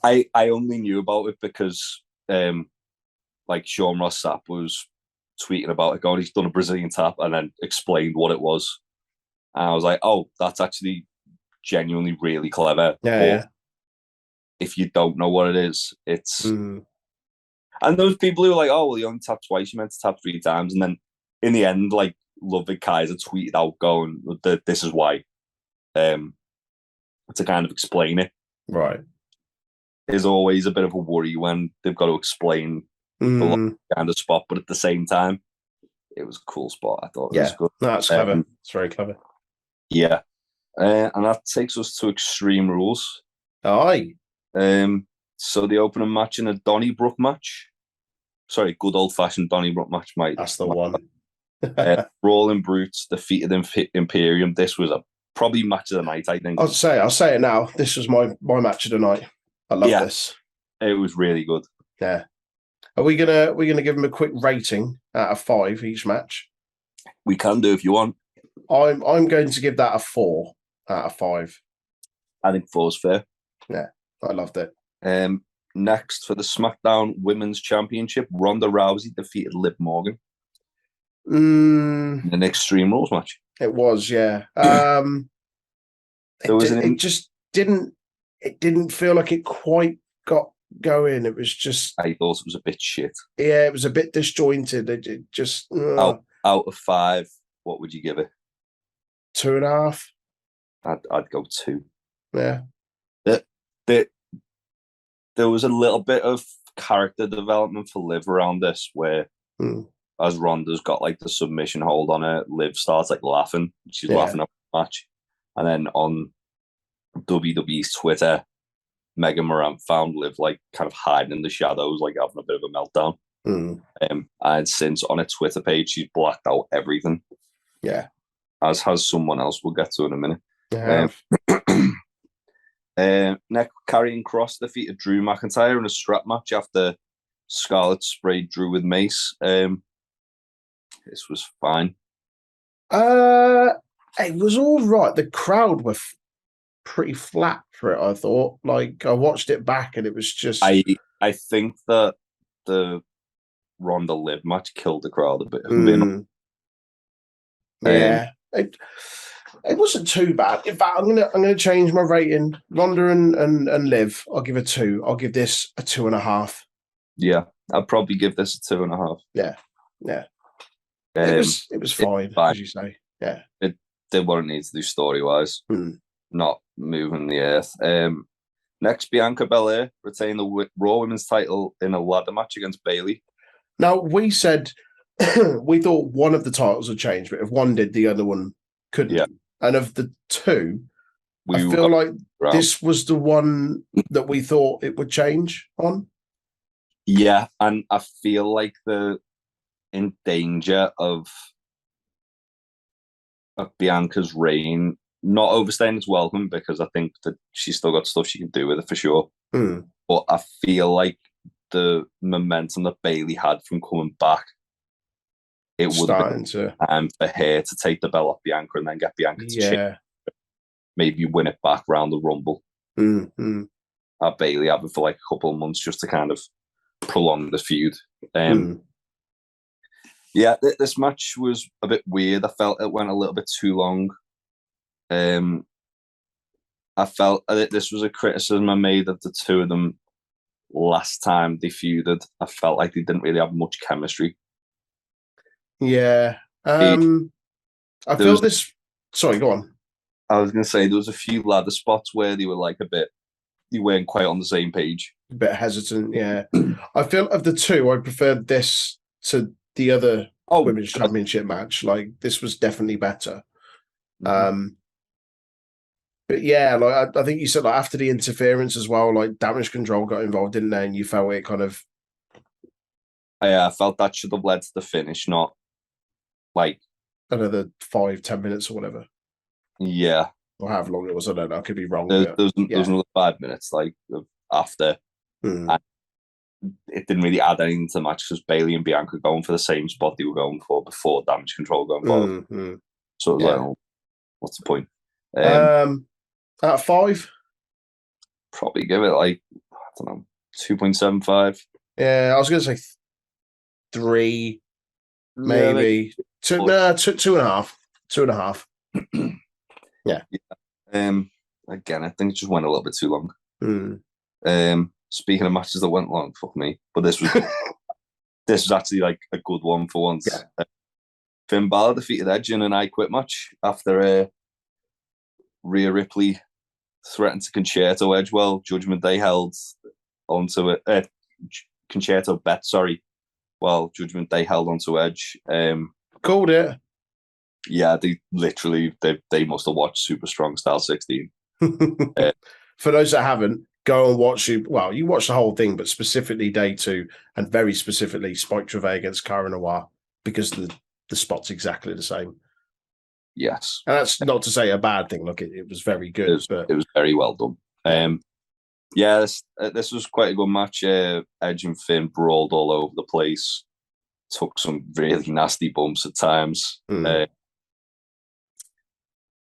I only knew about it because, Sean Ross Sapp was tweeting about it, going, he's done a Brazilian tap, and then explained what it was. And I was like, oh, that's actually genuinely really clever. Yeah. If you don't know what it is, it's... And those people who are like, oh, well, you only tapped twice, you meant to tap 3 times. And then in the end, like, Ludwig Kaiser tweeted out going, this is why. To kind of explain it. Right. Is always a bit of a worry when they've got to explain the kind of spot. But at the same time, it was a cool spot. I thought it was good. No, that's clever. It's very clever. Yeah. And that takes us to Extreme Rules. Aye. So the opening match in a Donnybrook match. Sorry, good old-fashioned Donnybrook match, mate. That's the one. Brawling Brutes defeated Imperium. This was probably match of the night, I think. I'll say it now. This was my match of the night. I love this. It was really good. Yeah. Are we gonna give them a quick rating out of 5 each match? We can do if you want. I'm going to give that a 4. out of 5. I think 4's fair. Yeah, I loved it. Next for the SmackDown Women's Championship, Ronda Rousey defeated Liv Morgan in an Extreme Rules match. It was, yeah. It just didn't feel like it quite got going. It was just, I thought it was a bit shit. Yeah, it was a bit disjointed. It just out of 5, what would you give it? 2.5. I'd go 2. Yeah. There was a little bit of character development for Liv around this, where as Ronda's got like the submission hold on her, Liv starts like laughing. She's laughing at the match. And then on WWE's Twitter, Megan Morant found Liv like kind of hiding in the shadows, like having a bit of a meltdown. And since on her Twitter page, she's blacked out everything. Yeah. As has someone else we'll get to in a minute. Next, Karrion Kross defeated Drew McIntyre in a strap match after Scarlett sprayed Drew with mace. This was fine. It was all right. The crowd were pretty flat for it, I thought. Like, I watched it back and it was just... I think that the Ronda Liv match killed the crowd a bit. Yeah. It wasn't too bad. In fact, I'm gonna change my rating. Ronda and Liv, I'll give a 2. I'll give this a 2.5. Yeah, I'd probably give this a 2.5. Yeah. It was fine, as you say. Yeah. It did what it needs to do story-wise. Not moving the earth. Next, Bianca Belair retained the Raw Women's title in a ladder match against Bayley. Now, we said we thought one of the titles would change, but if one did, the other one couldn't. Yeah. And of the 2, I feel like this was the one that we thought it would change on. Yeah, and I feel like they're in danger of Bianca's reign not overstaying its welcome, because I think that she's still got stuff she can do with it for sure. But I feel like the momentum that Bayley had from coming back, it would have been time for her to take the belt off Bianca and then get Bianca to maybe win it back around the Rumble. Have Bayley have it for like a couple of months just to kind of prolong the feud. Yeah, this match was a bit weird. I felt it went a little bit too long. I felt this was a criticism I made of the 2 of them last time they feuded. I felt like they didn't really have much chemistry. Yeah. I feel this... Sorry, go on. I was going to say, there was a few ladder spots where they were like they weren't quite on the same page. A bit hesitant, yeah. I feel of the 2, I preferred this to the other Women's Championship match. Like, this was definitely better. But yeah, like I think you said, like after the interference as well, like Damage Control got involved, didn't they? And you felt it kind of... Yeah, I felt that should have led to the finish, not like another 5-10 minutes or whatever. Yeah, or however long it was. I don't know. I could be wrong. There was another 5 minutes like after. And it didn't really add anything to the match because Bayley and Bianca going for the same spot they were going for before Damage Control got involved. So it was like, what's the point? Out of 5, probably give it like, I don't know, 2.75. Yeah, I was going to say 3, maybe. Yeah, 2.5. 2.5. Yeah. Again, I think it just went a little bit too long. Speaking of matches that went long, fuck me. But this was actually like a good one for once. Yeah. Finn Balor defeated Edge in an I Quit match after Rhea Ripley threatened to concerto Edge. Well, Judgment Day held onto it. Concerto bet, sorry. Well, Judgment Day held onto Edge. Called it. Yeah, they must have watched Super Strong Style 16. For those that haven't, go and watch it. Well, you watch the whole thing, but specifically day 2, and very specifically Spike Trivet against Cara Noir, because the spot's exactly the same. Yes. And that's not to say a bad thing. Look, it was very good. It was very well done. Yeah, this was quite a good match. Edge and Finn brawled all over the place. Took some really nasty bumps at times.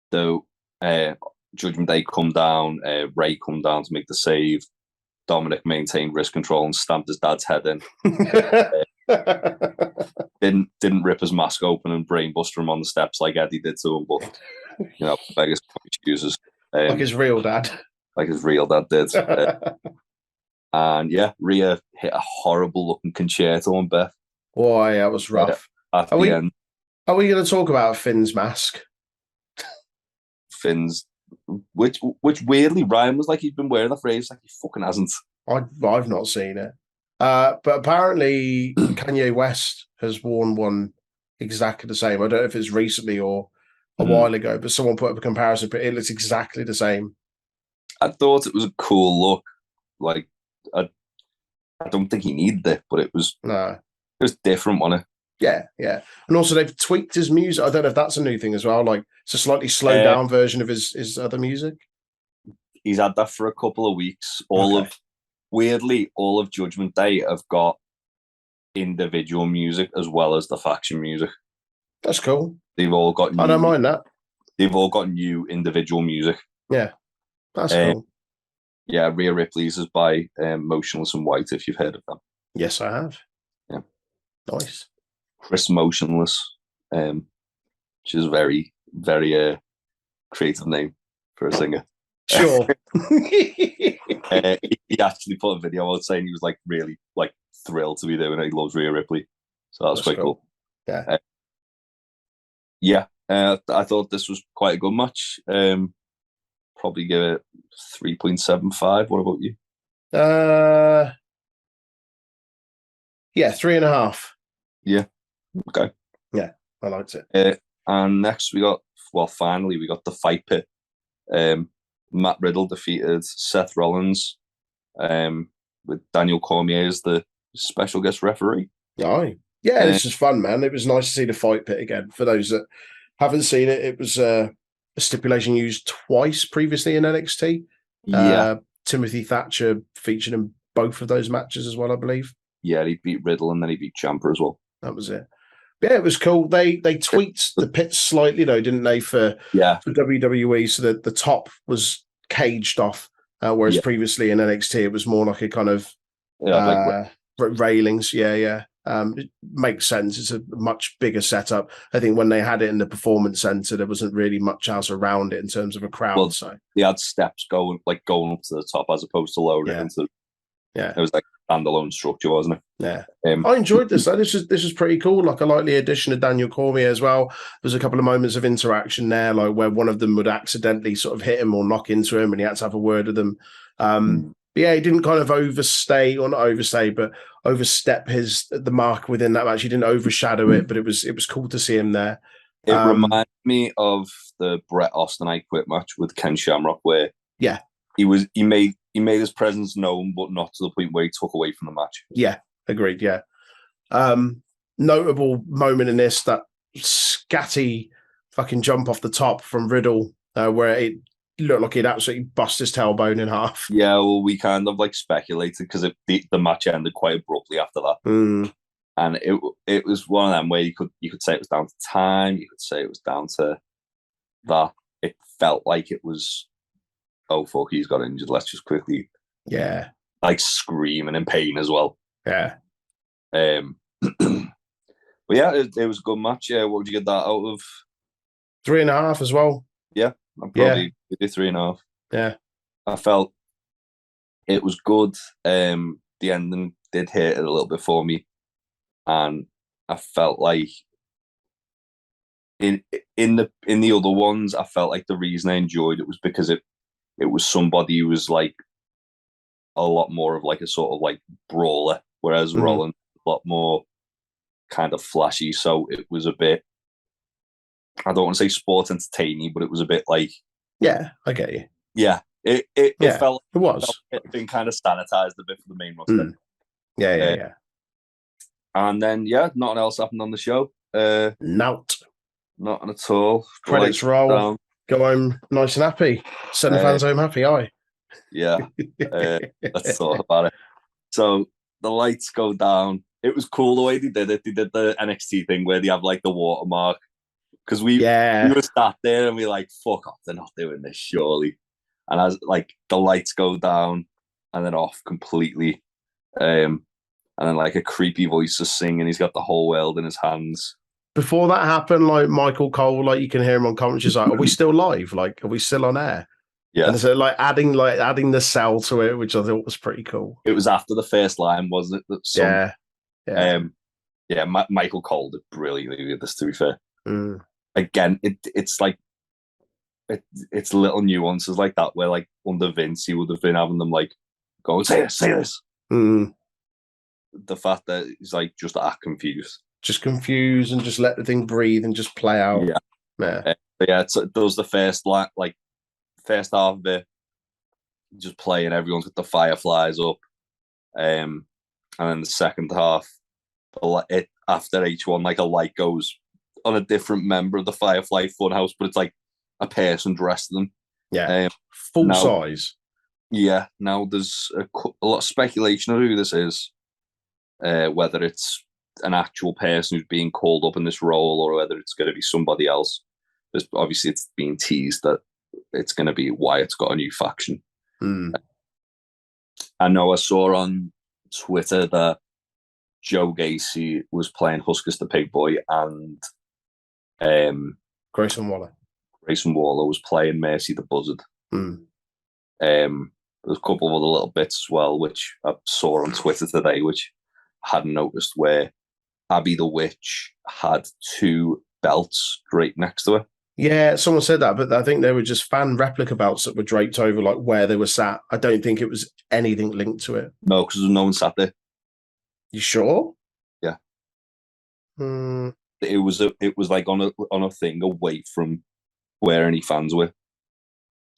Though Judgment Day come down, Ray come down to make the save. Dominic maintained wrist control and stamped his dad's head in. Didn't rip his mask open and brainbuster him on the steps like Eddie did to him, but beggars excuses. Like his real dad. Like his real dad did. And yeah, Rhea hit a horrible looking concerto on Beth. Boy, that was rough. At the end. Are we going to talk about Finn's mask? Finn's, which weirdly Ryan was like he's been wearing that for ages, like he fucking hasn't. I've not seen it. But apparently Kanye West has worn one exactly the same. I don't know if it's recently or a while ago, but someone put up a comparison, but it looks exactly the same. I thought it was a cool look. Like, I don't think he needed it, but it was different, wasn't it? Yeah. And also they've tweaked his music. I don't know if that's a new thing as well. Like it's a slightly slowed down version of his other music. He's had that for a couple of weeks. Weirdly, all of Judgment Day have got individual music as well as the faction music. That's cool. They've all got I don't mind that. They've all got new individual music. Yeah. That's cool. Yeah, Rhea Ripley's is by Motionless in White, if you've heard of them. Yes, I have. Yeah. Nice. Chris Motionless, which is a very, very creative name for a singer. Sure. He actually put a video out saying he was like really like thrilled to be doing it. He loves Rhea Ripley. So that's quite cool. Yeah. I thought this was quite a good match. Probably give it 3.75. What about you? 3.5. Yeah. Okay. Yeah, I liked it. And next finally we got the fight pit. Matt Riddle defeated Seth Rollins with Daniel Cormier as the special guest referee. Oh, yeah, this is fun, man. It was nice to see the fight pit again. For those that haven't seen it, it was a stipulation used twice previously in NXT. Timothy Thatcher featured in both of those matches as well, I believe. Yeah, he beat Riddle and then he beat Ciampa as well. That was it. Yeah, it was cool. They tweaked the pit slightly though, didn't they, for WWE, so that the top was caged off, whereas previously in NXT it was more like a kind of railings. It makes sense. It's a much bigger setup. I think when they had it in the Performance Center, there wasn't really much else around it in terms of a crowd. Well, so they had steps going up to the top as opposed to lowering into. Yeah, it was like standalone structure, wasn't it? Yeah, I enjoyed this. This was pretty cool. Like I like the addition of Daniel Cormier as well. There's a couple of moments of interaction there, like where one of them would accidentally sort of hit him or knock into him, and he had to have a word with them. Yeah, he didn't kind of overstep the mark within that match. He didn't overshadow it, but it was cool to see him there. It reminded me of the Bret Austin I Quit match with Ken Shamrock, where he made his presence known, but not to the point where he took away from the match. Yeah, agreed. Yeah, notable moment in this, that scatty fucking jump off the top from Riddle, where it looked like he'd absolutely bust his tailbone in half. Yeah, well, we kind of like speculated because the match ended quite abruptly after that, and it was one of them where you could say it was down to time, you could say it was down to that. It felt like it was, oh fuck, he's got injured. Let's just quickly, like screaming in pain as well. Yeah. But yeah, it was a good match. Yeah, what would you get that out of? 3.5 as well. Yeah, I'd probably do 3.5. Yeah, I felt it was good. The ending did hit it a little bit for me, and I felt like in the other ones, I felt like the reason I enjoyed it was because it was somebody who was like a lot more of like a sort of like brawler, whereas Rollins a lot more kind of flashy. So it was a bit, I don't want to say sport entertaining, but it was a bit like, yeah, I get you. Yeah, it felt it was. It had been kind of sanitized a bit for the main roster. Yeah. And then nothing else happened on the show. Nothing at all. Credits roll. Go home nice and happy. Send the fans home happy. Aye. Yeah. Let's talk about it. So the lights go down. It was cool the way they did it. They did the NXT thing where they have like the watermark because we Yeah. were sat there and we like, fuck off, they're not doing this, surely. And as like the lights go down and then off completely, and then like a creepy voice is singing, he's got the whole world in his hands. Before that happened, like Michael Cole, like you can hear him on commentary, like, are we still live? Like, are we still on air? Yeah. And so like adding the cell to it, which I thought was pretty cool. It was after the first line, wasn't it? That Michael Cole did brilliantly with this, to be fair. Again, it's like it's little nuances like that where like under Vince he would have been having them like go say this. The fact that he's like just confused. Just confused and just let the thing breathe and just play out. It does the first half of it, just playing, everyone's got the fireflies up, and then the second half, after each one, like a light goes on a different member of the Firefly Funhouse, but it's like a person dressed in them. Full size. Yeah. Now there's a lot of speculation of who this is, whether it's an actual person who's being called up in this role or whether it's going to be somebody else. There's obviously it's being teased that it's going to be Wyatt's got a new faction. I know I saw on Twitter that Joe Gacy was playing Huskus the Pig Boy and Grayson Waller was playing Mercy the Buzzard. There's a couple of other little bits as well, which I saw on Twitter today, which I hadn't noticed, where Abby the Witch had 2 belts draped next to her. Yeah, someone said that, but I think they were just fan replica belts that were draped over like where they were sat. I don't think it was anything linked to it. No, because no one sat there. You sure? Yeah. It was like on a thing away from where any fans were.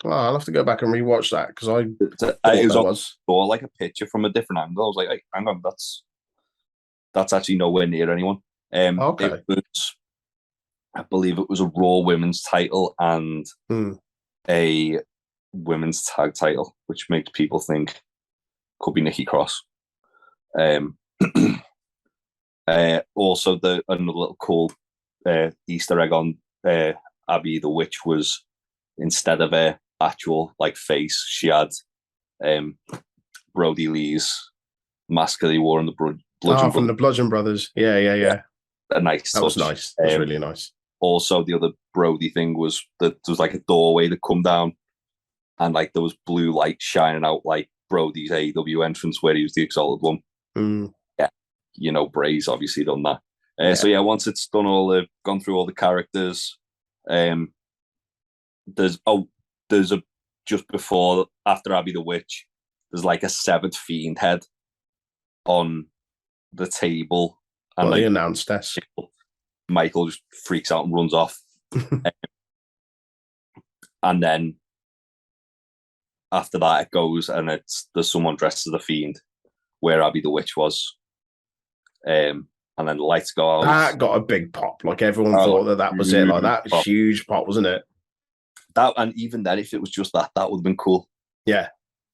Oh, I'll have to go back and rewatch that because I saw like a picture from a different angle. I was like, hey, hang on, that's actually nowhere near anyone. Okay. It was, I believe it was a Raw Women's title and a Women's Tag title, which makes people think could be Nikki Cross. Also, another little cool Easter egg on Abby the Witch was, instead of her actual like face, she had Brody Lee's mask that he wore in the Bludgeon from the Bludgeon Brothers. Yeah. A nice touch. That was nice. That was really nice. Also, the other Brody thing was that there was like a doorway that come down, and like there was blue light shining out like Brody's AEW entrance where he was the Exalted One. Yeah, you know, Bray's obviously done that. So yeah, once it's done gone through all the characters, there's a just before after Abby the Witch, there's like a severed fiend head on the table, and the announce desk. Michael just freaks out and runs off. And then after that it goes and there's someone dressed as the Fiend where Abby the Witch was. And then the lights go out. That got a big pop. Like everyone thought that was it. Like that pop. Huge pop, wasn't it? That, and even then, if it was just that would have been cool. Yeah,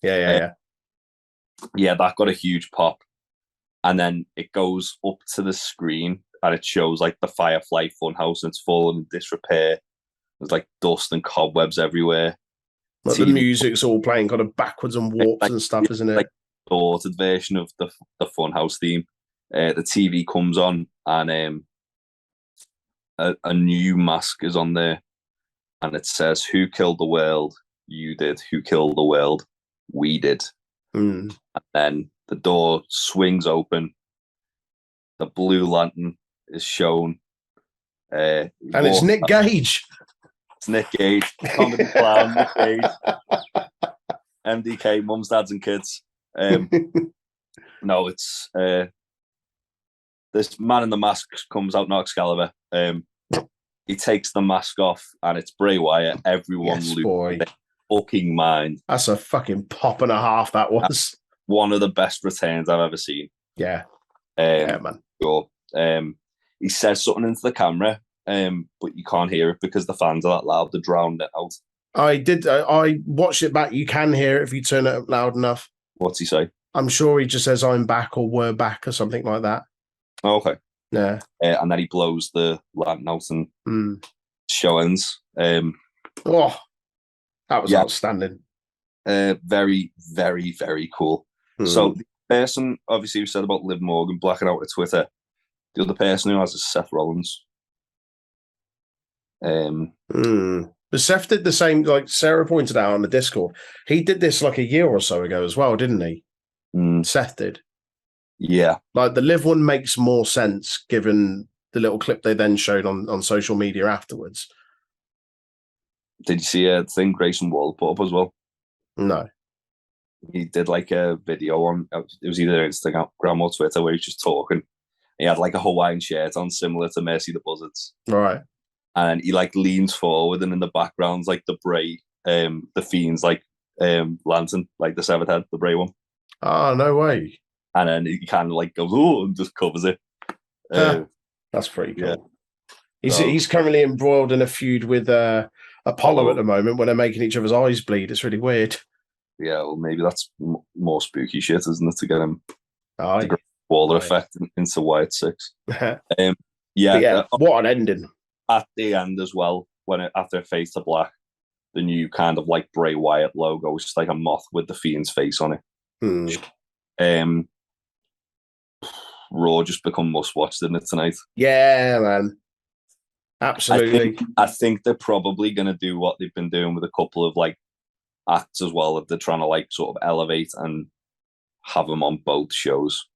that got a huge pop. And then it goes up to the screen and it shows like the Firefly Funhouse and it's fallen in disrepair. There's like dust and cobwebs everywhere. Like the music's all playing kind of backwards and warps and stuff, isn't it? Like a distorted version of the Funhouse theme. The TV comes on and a new mask is on there and it says, "Who killed the world? You did. Who killed the world? We did." And then the door swings open. The Blue Lantern is shown. And it's Nick Gage. It's Nick Gage. Comedy clown, Nick Gage. MDK, mums, dads, and kids. No, it's this man in the mask comes out, not Excalibur. He takes the mask off, and it's Bray Wyatt. Everyone loses their fucking mind. That's a fucking pop and a half. That was. That's one of the best returns I've ever seen. Yeah. Yeah, man. Sure. He says something into the camera, but you can't hear it because the fans are that loud. They drowned it out. I watched it back. You can hear it if you turn it up loud enough. What's he say? I'm sure he just says, "I'm back" or "We're back" or something like that. Oh, okay. Yeah. And then he blows the lantern out and showings. Oh, that was Yeah. outstanding. Very, very, very cool. So the person, obviously, who said about Liv Morgan blacking out at Twitter, the other person who has is Seth Rollins. But Seth did the same, like Sarah pointed out on the Discord. He did this like a year or so ago as well, didn't he? Seth did. Yeah. Like the Liv one makes more sense given the little clip they then showed on social media afterwards. Did you see a thing Grayson Wall put up as well? No. He did like a video on, it was either Instagram or Twitter, where he's just talking. He had like a Hawaiian shirt on, similar to Mercy the Buzzards. Right. And he like leans forward, and in the background's like the Bray, the Fiend's like lantern, like the severed head, the Bray one. Oh, no way. And then he kind of like goes, oh, and just covers it. That's pretty cool. Yeah. He's currently embroiled in a feud with Apollo at the moment, when they're making each other's eyes bleed. It's really weird. Yeah, well, maybe that's more spooky shit, isn't it, to get him to get Waller effect into Wyatt 6. Yeah, what an ending. At the end as well, after it fades to black, the new kind of like Bray Wyatt logo, which is like a moth with the Fiend's face on it. Raw just become must-watch, didn't it, tonight? Yeah, man. Absolutely. I think they're probably going to do what they've been doing with a couple of like acts as well, that they're trying to like sort of elevate and have them on both shows.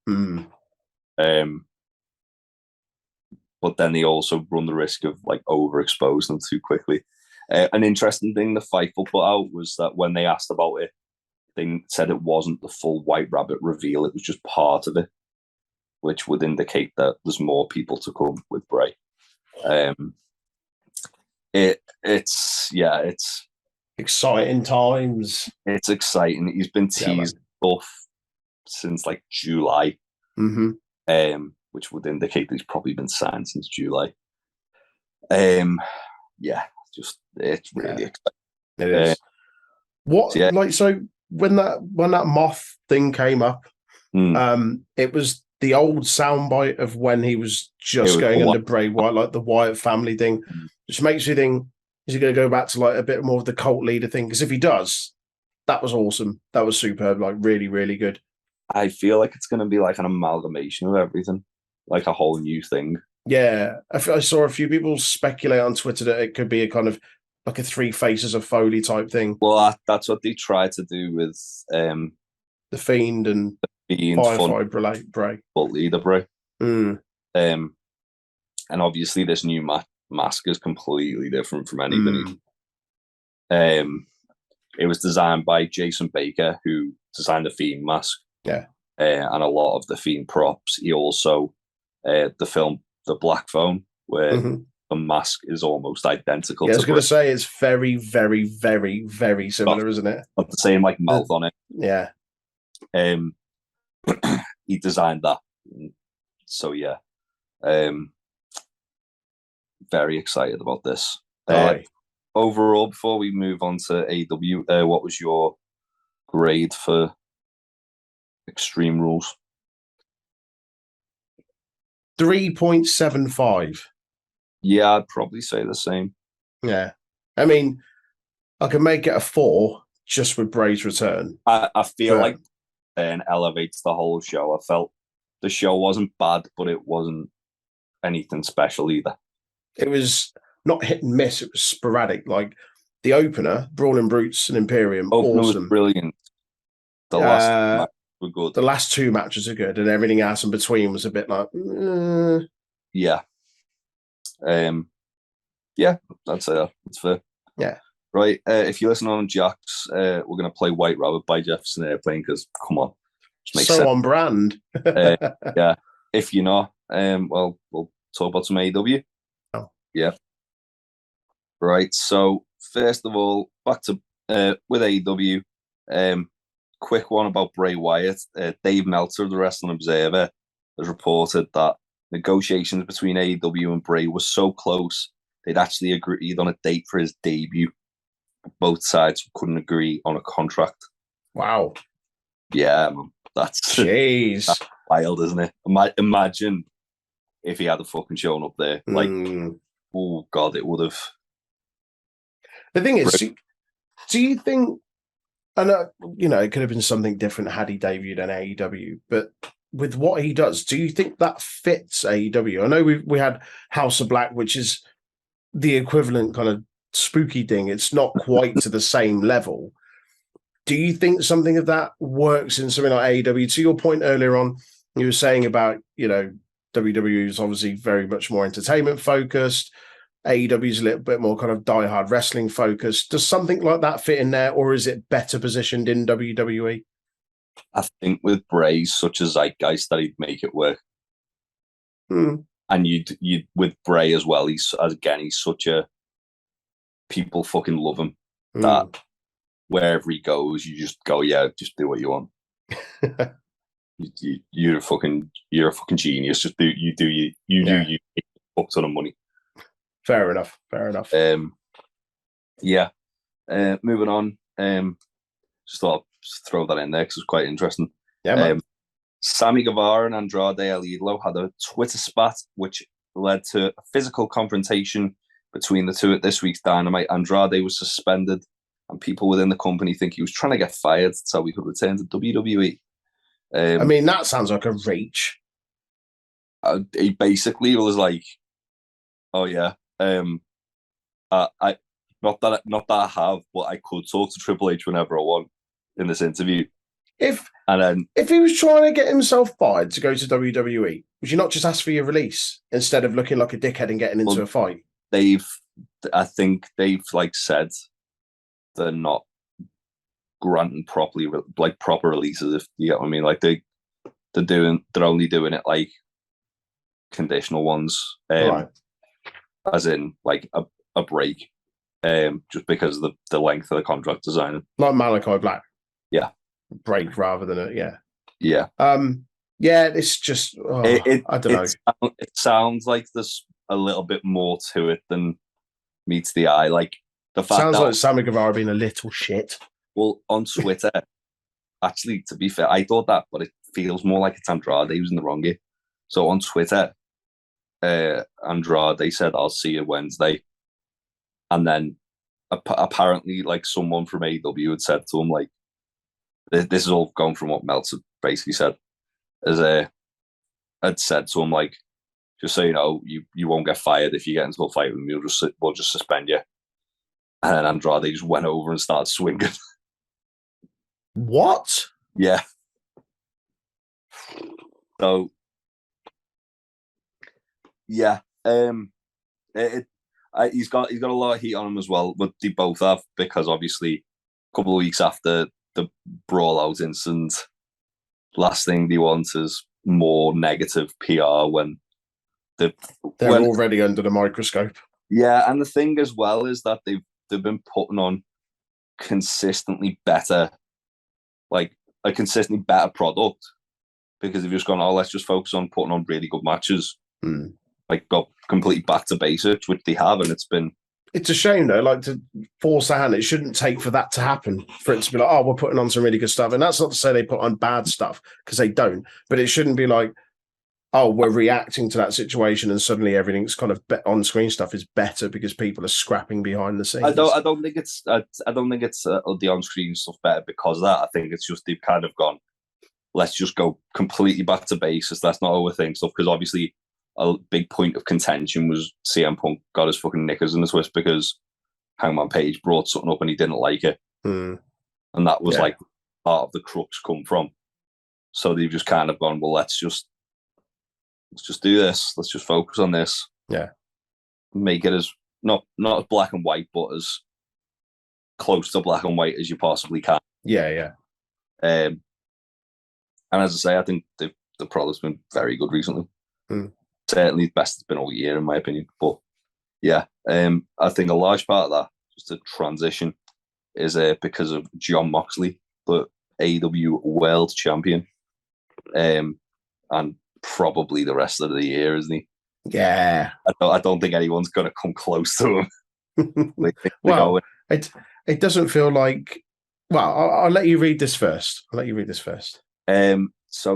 But then they also run the risk of like overexposing them too quickly. An interesting thing the Fightful put out was that when they asked about it, they said it wasn't the full White Rabbit reveal, it was just part of it, which would indicate that there's more people to come with Bray. It's exciting times. It's exciting. He's been teased off since like July, which would indicate that he's probably been signed since July. It's really exciting. It is. So when that moth thing came up, it was the old soundbite of when he was just going under Bray Wyatt, like the Wyatt family thing, which makes me think, is he going to go back to like a bit more of the cult leader thing? Because if he does, that was awesome. That was superb. Like really, really good. I feel like it's going to be like an amalgamation of everything, like a whole new thing. Yeah, I saw a few people speculate on Twitter that it could be a kind of like a Three Faces of Foley type thing. Well, that's what they tried to do with the Fiend and Firefly Bray. Cult leader Bray. And obviously this new mask is completely different from anything. It was designed by Jason Baker, who designed the Fiend mask. Yeah. And a lot of the Fiend props. He also the film The Black Phone, where the mask is almost identical. Yeah, I was going to say it's very, very, very, very similar, isn't it? Got the same like mouth on it. Yeah. He designed that. So yeah. Very excited about this. Overall, before we move on to AEW, what was your grade for Extreme Rules? 3.75. Yeah, I'd probably say the same. Yeah. I mean, I can make it a 4 just with Bray's return. I feel like it elevates the whole show. I felt the show wasn't bad, but it wasn't anything special either. It was not hit and miss. It was sporadic. Like the opener, Brawling Brutes and Imperium, awesome. Was brilliant. The last match were good. The last 2 matches are good, and everything else in between was a bit like, yeah. Yeah, I'd say that's fair. Yeah. Right. If you listen on Jax, we're going to play White Rabbit by Jefferson Airplane because, come on. So sense. On brand. Yeah. If you're not, well, we'll talk about some AEW. Oh. Yeah. Right. So, first of all, back to with AEW. Quick one about Bray Wyatt. Dave Meltzer of the Wrestling Observer has reported that negotiations between AEW and Bray were so close, they'd actually agreed on a date for his debut. Both sides couldn't agree on a contract. Wow. Yeah, man. That's wild, isn't it? Imagine if he had fucking shown up there. Like, oh God, it would have The thing is, do you think, and it could have been something different had he debuted in AEW, but with what he does, do you think that fits AEW? I know we had House of Black, which is the equivalent kind of spooky thing. It's not quite to the same level. Do you think something of that works in something like AEW? To your point earlier on, you were saying about, WWE is obviously very much more entertainment focused. AEW is a little bit more kind of diehard wrestling focused. Does something like that fit in there, or is it better positioned in WWE? I think with Bray's such a zeitgeist that he'd make it work. And you'd with Bray as well. He's such a people fucking love him that wherever he goes, you just go, yeah, just do what you want. You're a fucking genius. Just do you make a fuck ton of money. Fair enough. Moving on. Just thought I'd throw that in there because it's quite interesting. Yeah, man. Sammy Guevara and Andrade El Idolo had a Twitter spat, which led to a physical confrontation between the two at this week's Dynamite. Andrade was suspended, and people within the company think he was trying to get fired so he could return to WWE. I mean, that sounds like a reach. He basically was like, "Oh yeah, I not that I have, but I could talk to Triple H whenever I want in this interview." If he was trying to get himself fired to go to WWE, would you not just ask for your release instead of looking like a dickhead and getting into a fight? I think they've said they're not granting proper releases, if you get what I mean. Like they're only doing it like conditional ones, right? As in like a break, just because of the length of the contract design. Like Malachi Black. Yeah. Break rather than yeah. It's just I don't know. It sounds like there's a little bit more to it than meets the eye. Like the fact sounds like Sammy Guevara being a little shit. Well, on Twitter, actually, to be fair, I thought that, but it feels more like it's Andrade who's in the wrong here. So on Twitter, Andrade said, "I'll see you Wednesday," and then apparently, someone from AEW had said to him, this is all gone from what Meltzer basically said, had said to him, just so you know, you won't get fired if you get into a fight with me. We'll just suspend you. And then Andrade just went over and started swinging. What? Yeah. So, yeah. He's got a lot of heat on him as well, but they both have, because obviously a couple of weeks after the brawl out incident, last thing they want is more negative PR when they're already under the microscope. Yeah, and the thing as well is that they've been putting on consistently better, a consistently better product, because they've just gone, let's just focus on putting on really good matches. Got completely back to basics, which they have, and it's a shame though, to force a hand. It shouldn't take for that to happen, for it to be like, we're putting on some really good stuff. And that's not to say they put on bad stuff, because they don't, but it shouldn't be like, we're reacting to that situation and suddenly everything's kind of on-screen stuff is better because people are scrapping behind the scenes. I don't think it's the on-screen stuff better because of that. I think it's just they've kind of gone, let's just go completely back to basics. Let's not overthink stuff, because obviously a big point of contention was CM Punk got his fucking knickers in a twist because Hangman Page brought something up and he didn't like it. And that was part of the crux come from. So they've just kind of gone, well, let's just do this. Let's just focus on this. Yeah. Make it as not as black and white, but as close to black and white as you possibly can. Yeah. And as I say, I think the product's been very good recently. Certainly the best it's been all year, in my opinion. But yeah, I think a large part of that, just a transition, is because of Jon Moxley, the AEW World Champion, and probably the rest of the year, isn't he? Yeah. I don't think anyone's going to come close to him. Well, it doesn't feel like... Well, I'll let you read this first. So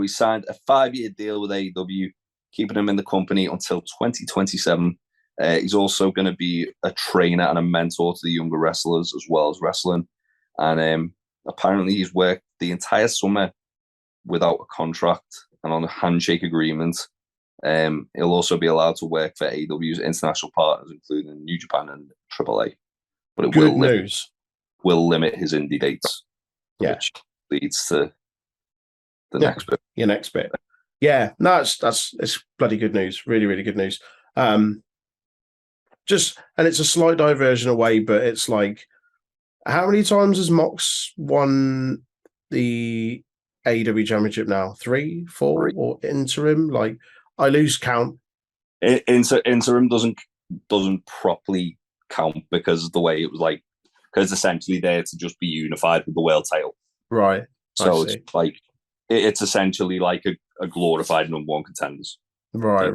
he signed a 5-year deal with AEW, keeping him in the company until 2027, He's also going to be a trainer and a mentor to the younger wrestlers as well as wrestling. And apparently he's worked the entire summer without a contract and on a handshake agreement. He'll also be allowed to work for AEW's international partners, including New Japan and AAA. But it will limit his indie dates, which leads to the next bit. Your next bit. Yeah, no, it's bloody good news. Really, really good news. And it's a slight diversion away, but it's like, how many times has Mox won the AEW Championship now? 3, 4, or interim? Like, I lose count. Interim doesn't properly count because of the way it was like, because it's essentially there to just be unified with the world title. Right. So it's like, it's essentially like a glorified number one contenders. Right.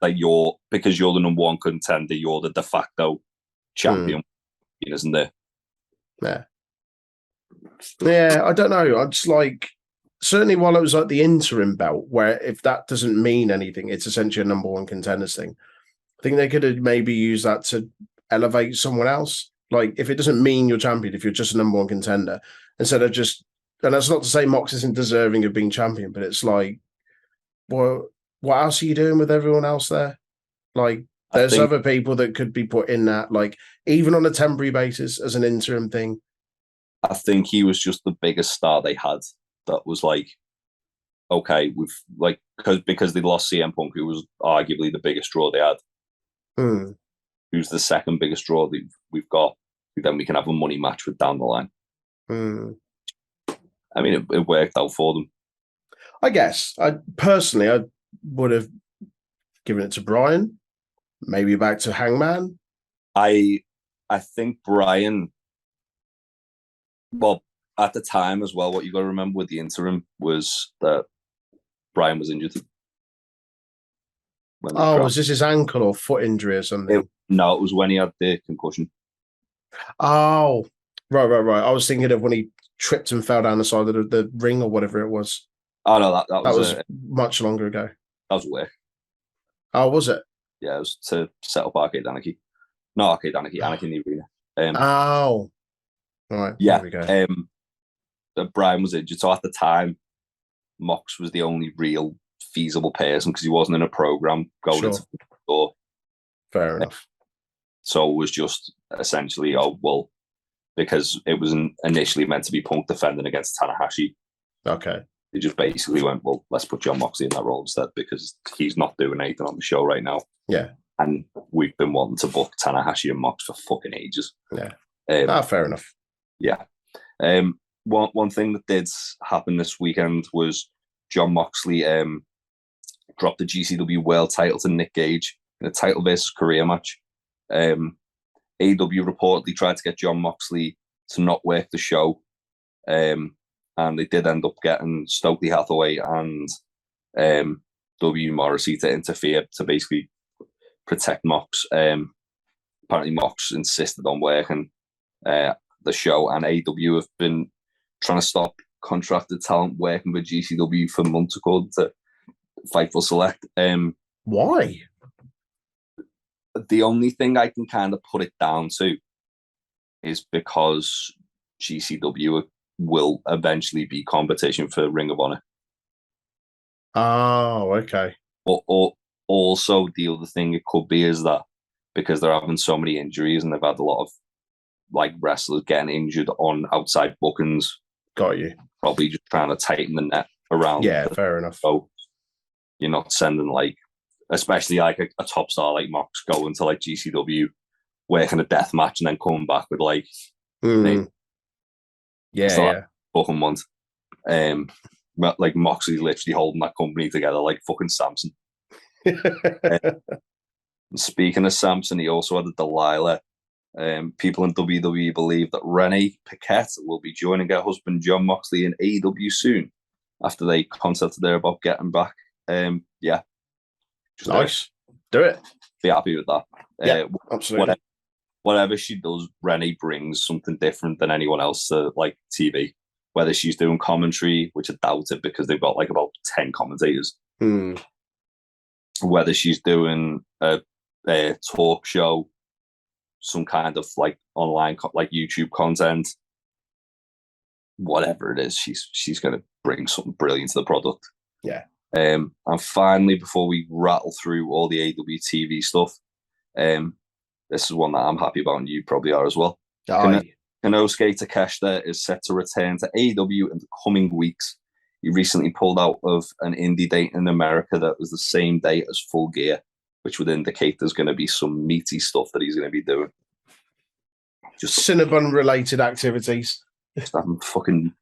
Like because you're the number one contender, you're the de facto champion, isn't there? Yeah, I don't know. I'm just like, certainly while it was like the interim belt, where if that doesn't mean anything, it's essentially a number one contenders thing. I think they could have maybe used that to elevate someone else. Like, if it doesn't mean you're champion, if you're just a number one contender, instead of just, and that's not to say Mox isn't deserving of being champion, but it's like, well, what else are you doing with everyone else there? Like, there's other people that could be put in that, like, even on a temporary basis as an interim thing. I think he was just the biggest star they had. That was like, okay, we've like because they lost CM Punk, who was arguably the biggest draw they had. Who's the second biggest draw that we've got? Then we can have a money match with down the line. I mean, it worked out for them. I guess. I would have given it to Brian, maybe back to Hangman. I think Brian. Well, at the time as well, what you got to remember with the interim was that Brian was injured. Was this his ankle or foot injury or something? No, it was when he had the concussion. Oh, right. I was thinking of when he tripped and fell down the side of the ring or whatever it was. Oh, no, that was much longer ago. That was work. Oh, was it? Yeah, it was to set up Arcade Anarchy. Not Arcade Anarchy, Anarchy in the Arena. All right. Yeah. There we go. Brian was injured. So at the time, Mox was the only real feasible person because he wasn't in a program going into the door. Fair enough. So it was just essentially, because it was initially meant to be Punk defending against Tanahashi. Okay. They just basically went, well, let's put Jon Moxley in that role instead because he's not doing anything on the show right now. Yeah. And we've been wanting to book Tanahashi and Mox for fucking ages. Yeah. Fair enough. Yeah. One thing that did happen this weekend was Jon Moxley dropped the GCW World title to Nick Gage in a title versus career match. AEW reportedly tried to get Jon Moxley to not work the show, and they did end up getting Stokely Hathaway and W. Morrissey to interfere to basically protect Mox. Apparently Mox insisted on working the show, and AEW have been trying to stop contracted talent working with GCW for months, according to Fightful Select. Why? The only thing I can kind of put it down to is because GCW will eventually be competition for Ring of Honor. Oh, okay. Or also the other thing it could be is that because they're having so many injuries and they've had a lot of like wrestlers getting injured on outside bookings. Got you. Probably just trying to tighten the net around. Yeah, fair enough. So you're not sending like, especially like a top star like Mox going to like GCW, working a death match and then coming back with like, fucking month. Like Moxley's literally holding that company together like fucking Samson. Speaking of Samson, he also had a Delilah. People in WWE believe that Renee Paquette will be joining her husband Jon Moxley in AEW soon after they contacted her about getting back. Yeah. Just nice. Do it. Be happy with that. Yeah, absolutely. Whatever she does, Renee brings something different than anyone else to like TV. Whether she's doing commentary, which I doubt it because they've got like about 10 commentators. Whether she's doing a talk show, some kind of like online, like YouTube content, whatever it is, she's going to bring something brilliant to the product. Yeah. And finally, before we rattle through all the AEW TV stuff, this is one that I'm happy about, and you probably are as well. Konosuke Takeshita is set to return to AEW in the coming weeks. He recently pulled out of an indie date in America that was the same day as Full Gear, which would indicate there's going to be some meaty stuff that he's going to be doing. Just Cinnabon-related activities. I'm trying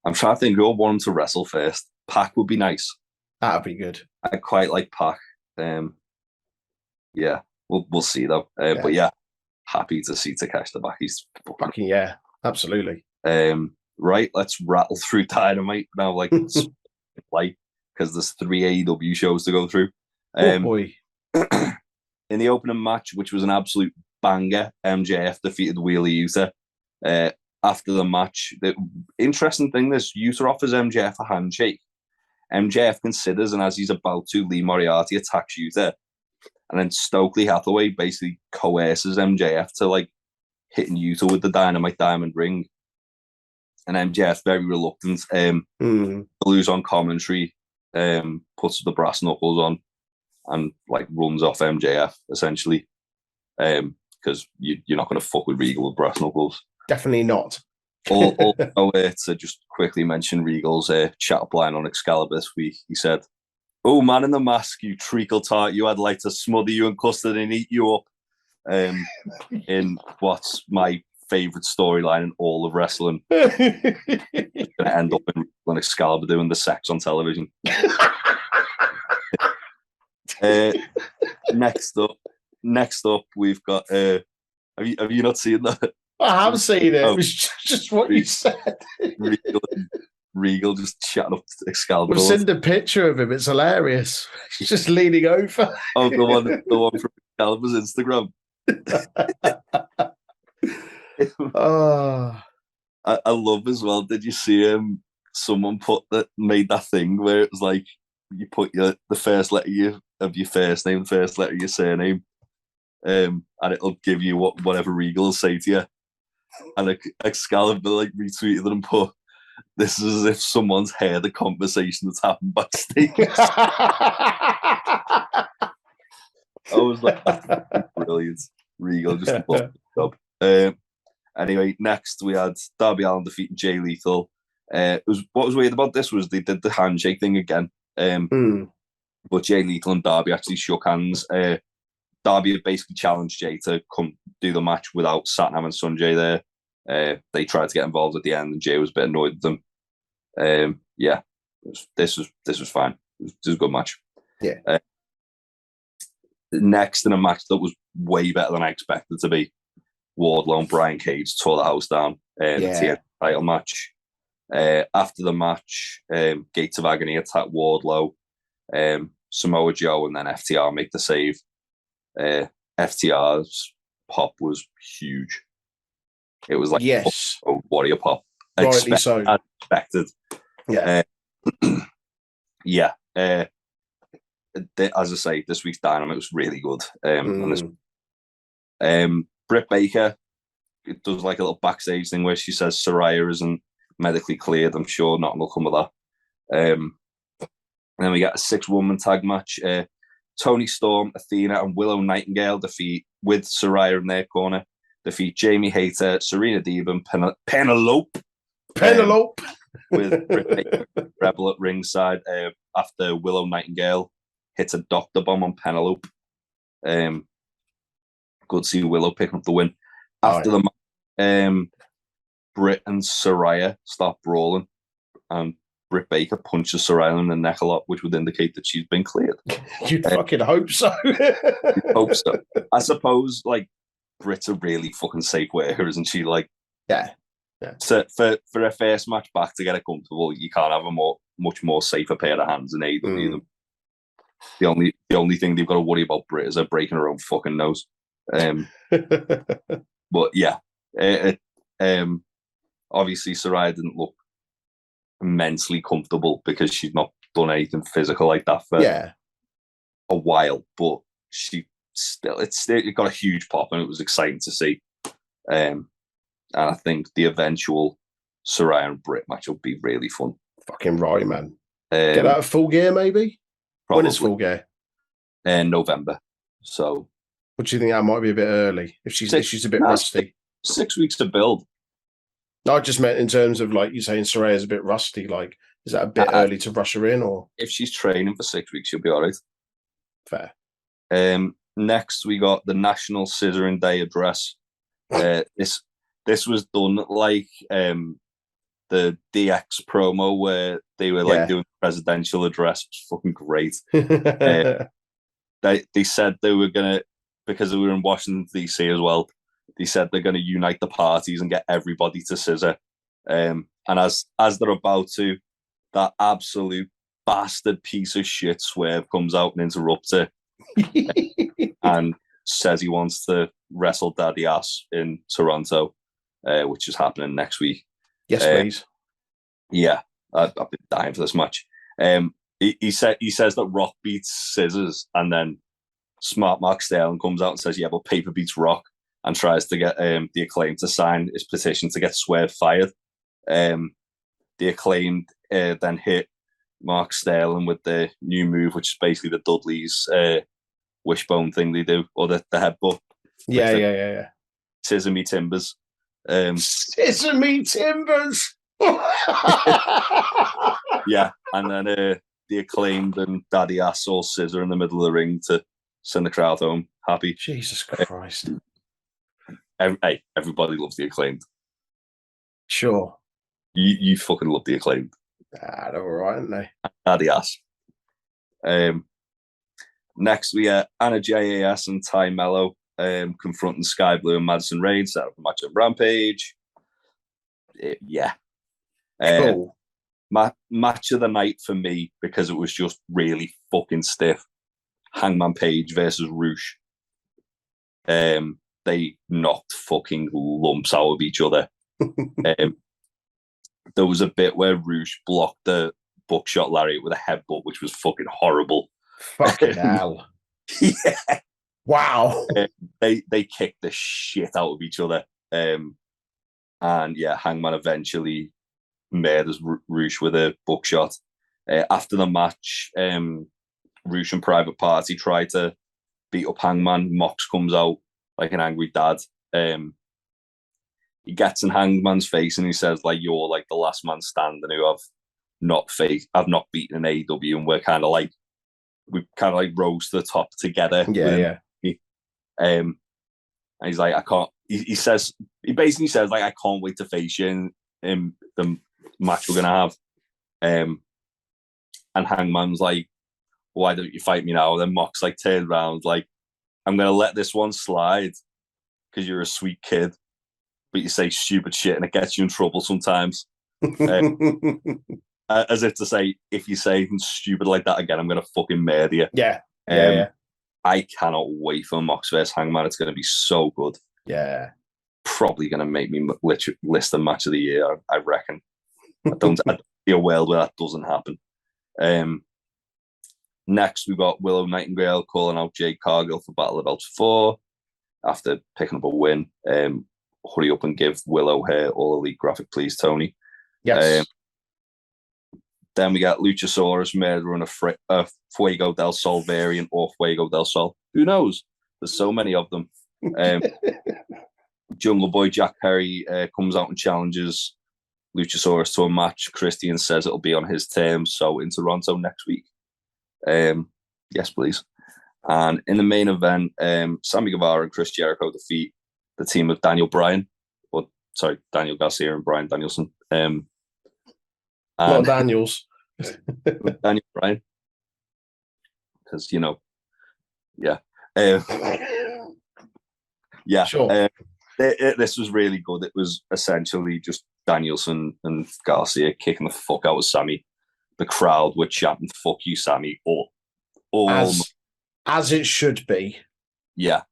to think who I want him to wrestle first. Pac would be nice. That'd be good. I quite like Pac. Yeah, we'll see though. But yeah, happy to see Takeshita back. He's fucking yeah, absolutely. Right, let's rattle through Dynamite now, like because there's 3 AEW shows to go through. Oh boy! In the opening match, which was an absolute banger, MJF defeated Wheeler Yuta. After the match, the interesting thing, this Yuta offers MJF a handshake. MJF considers, and as he's about to, Lee Moriarty attacks Yuta, and then Stokely Hathaway basically coerces MJF to like hitting Yuta with the Dynamite Diamond Ring. And MJF very reluctant. Lose on commentary, puts the brass knuckles on, and like runs off MJF essentially, because you're not going to fuck with Regal with brass knuckles. Definitely not. Also, to just quickly mention Regal's chat up line on Excalibur this week, he said, "Oh, man in the mask, you treacle tart, you had like to smother you in custard and eat you up." In what's my favourite storyline in all of wrestling. It's going to end up in Excalibur doing the sex on television. Next up, we've got. Have you not seen that? I have seen it. It was just what you said. Regal just chatting up to Excalibur. We've seen the picture of him. It's hilarious. He's just leaning over. Oh, the one from Excalibur's Instagram. Oh. I love as well. Did you see someone made that thing where it was like you put the first letter of your first name, the first letter of your surname, and it'll give you whatever Regal will say to you. And Excalibur like retweeted and put, "This is as if someone's heard a conversation that's happened backstage." I was like, that's brilliant. Regal just loved the job. Anyway, next we had Darby Allin defeating Jay Lethal. What was weird about this was they did the handshake thing again. But Jay Lethal and Darby actually shook hands. Darby had basically challenged Jay to come do the match without Satnam and Sanjay there. They tried to get involved at the end, and Jay was a bit annoyed with them. This was fine. It was a good match. Yeah. Next, in a match that was way better than I expected to be, Wardlow and Brian Cage tore the house down. The TNT title match. After the match, Gates of Agony attacked Wardlow. Samoa Joe and then FTR make the save. FTR's pop was huge. It was like a warrior pop. Rightly so. As expected. Yeah. As I say, this week's Dynamite was really good. Britt Baker does like a little backstage thing where she says Saraya isn't medically cleared. I'm sure nothing will come of that. And then we got a 6-woman tag match. Toni Storm, Athena, and Willow Nightingale defeat, with Saraya in their corner, defeat Jamie Hayter, Serena Deeb, and Penelope. With Britt Baker, Rebel at ringside after Willow Nightingale hits a doctor bomb on Penelope. Good to see Willow picking up the win. After the match, Britt and Saraya start brawling, and Britt Baker punches Saraya in the neck a lot, which would indicate that she's been cleared. You'd fucking hope so. Hope so. I suppose, like, Britt's a really fucking safe worker, isn't she? Like, yeah. So for a first match back to get it comfortable, you can't have a much more safer pair of hands than AEW. The only thing they've got to worry about Britt is her breaking her own fucking nose. But yeah, obviously Saraya didn't look immensely comfortable because she's not done anything physical like that for a while, but she still, it got a huge pop, and it was exciting to see. And I think the eventual Saraya and Britt match will be really fun. Fucking right, man. Get out of Full Gear, maybe? When is Full Gear? In November. So, what do you think? That might be a bit early if she's a bit rusty. 6 weeks to build. No, I just meant in terms of like you saying Saraya's a bit rusty. Like, is that a bit early to rush her in, or if she's training for 6 weeks, she'll be all right. Fair. Next, we got the National Scissoring Day address. This was done like the DX promo where they were like doing the presidential address. It's fucking great. They said they were gonna, because they were in Washington DC as well. They said they're gonna unite the parties and get everybody to scissor. And as they're about to, that absolute bastard piece of shit Swerve comes out and interrupts it and says he wants to wrestle Daddy Ass in Toronto, which is happening next week. Yes, please. Yeah, I've been dying for this match. He says that Rock beats Scissors, and then Smart Mark Sterling comes out and says, "Yeah, but Paper beats Rock," and tries to get the Acclaimed to sign his petition to get Swerve fired. The Acclaimed then hit Mark Sterling with the new move, which is basically the Dudley's wishbone thing they do, or the headbutt. Yeah. Scissor me timbers. Scissor me timbers. Yeah, and then the Acclaimed and Daddy Ass all scissor in the middle of the ring to send the crowd home happy. Jesus Christ. Everybody loves the Acclaimed. Sure. You fucking love the Acclaimed. They're all right, aren't they? Daddy Ass. Next, we have Anna JAS and Ty Mello confronting Sky Blue and Madison Rayne, set up a match at Rampage. Cool. Match of the night for me, because it was just really fucking stiff. Hangman Page versus Roosh. They knocked fucking lumps out of each other. There was a bit where Roosh blocked the buckshot lariat with a headbutt, which was fucking horrible. Fucking hell. Yeah. Wow. They kicked the shit out of each other. And yeah, Hangman eventually murders Roosh with a buckshot. After the match, Roosh and Private Party try to beat up Hangman. Mox comes out like an angry dad. He gets in Hangman's face and he says, like, "You're like the last man standing who I've not beaten in AEW, and we kind of like rose to the top together." Yeah. And he's like, "I can't." He basically says, like, "I can't wait to face you in the match we're gonna have." And Hangman's like, "Why don't you fight me now?" And then Mox like turns around like, "I'm gonna let this one slide because you're a sweet kid, but you say stupid shit and it gets you in trouble sometimes." As if to say, if you say anything stupid like that again, I'm gonna fucking murder you. Yeah. I cannot wait for Mox vs Hangman. It's gonna be so good. Yeah. Probably gonna make me list the match of the year, I reckon. I don't see a world where that doesn't happen. Next, we got Willow Nightingale calling out Jade Cargill for Battle of the Belts 4 after picking up a win. Hurry up and give Willow her All Elite graphic, please, Tony. Yes. Then we got Luchasaurus murdering a Fuego del Sol variant or Fuego del Sol. Who knows? There's so many of them. Jungle Boy Jack Perry comes out and challenges Luchasaurus to a match. Christian says it'll be on his terms, so in Toronto next week. Yes, please. And in the main event, Sammy Guevara and Chris Jericho defeat the team of Daniel Garcia and Bryan Danielson. Not Daniels. Daniel Bryan. Because, yeah. Yeah. Sure. This was really good. It was essentially just Danielson and Garcia kicking the fuck out of Sammy. The crowd were chanting, "Fuck you, Sammy." As it should be. Yeah.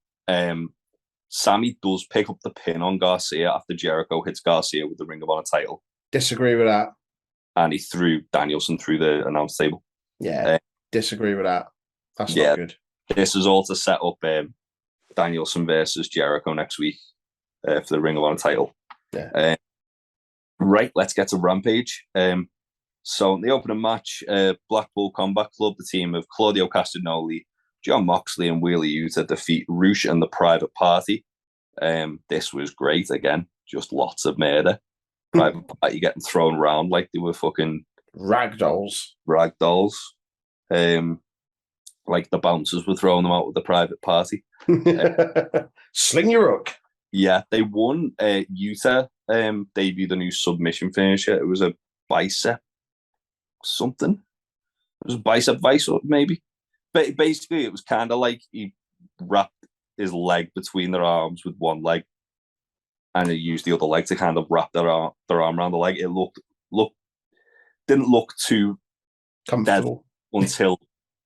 Sammy does pick up the pin on Garcia after Jericho hits Garcia with the Ring of Honor title. Disagree with that. And he threw Danielson through the announce table. Yeah. Disagree with that. That's not good. this is all to set up Danielson versus Jericho next week for the Ring of Honor title. Yeah. Right, let's get to Rampage. So in the opening match, Blackpool Combat Club, the team of Claudio Castagnoli, John Moxley, and Wheeler Yuta defeat Roosh and the Private Party. This was great again, just lots of murder. Private Party getting thrown around like they were fucking ragdolls. Like the bouncers were throwing them out with the Private Party. Sling your hook. Yeah, they won. Yuta debuted a new submission finisher. It was a bicep something. It was a bicep vice, maybe. But basically, it was kind of like he wrapped his leg between their arms with one leg, and he used the other leg to kind of wrap their arm around the leg. It didn't look too comfortable until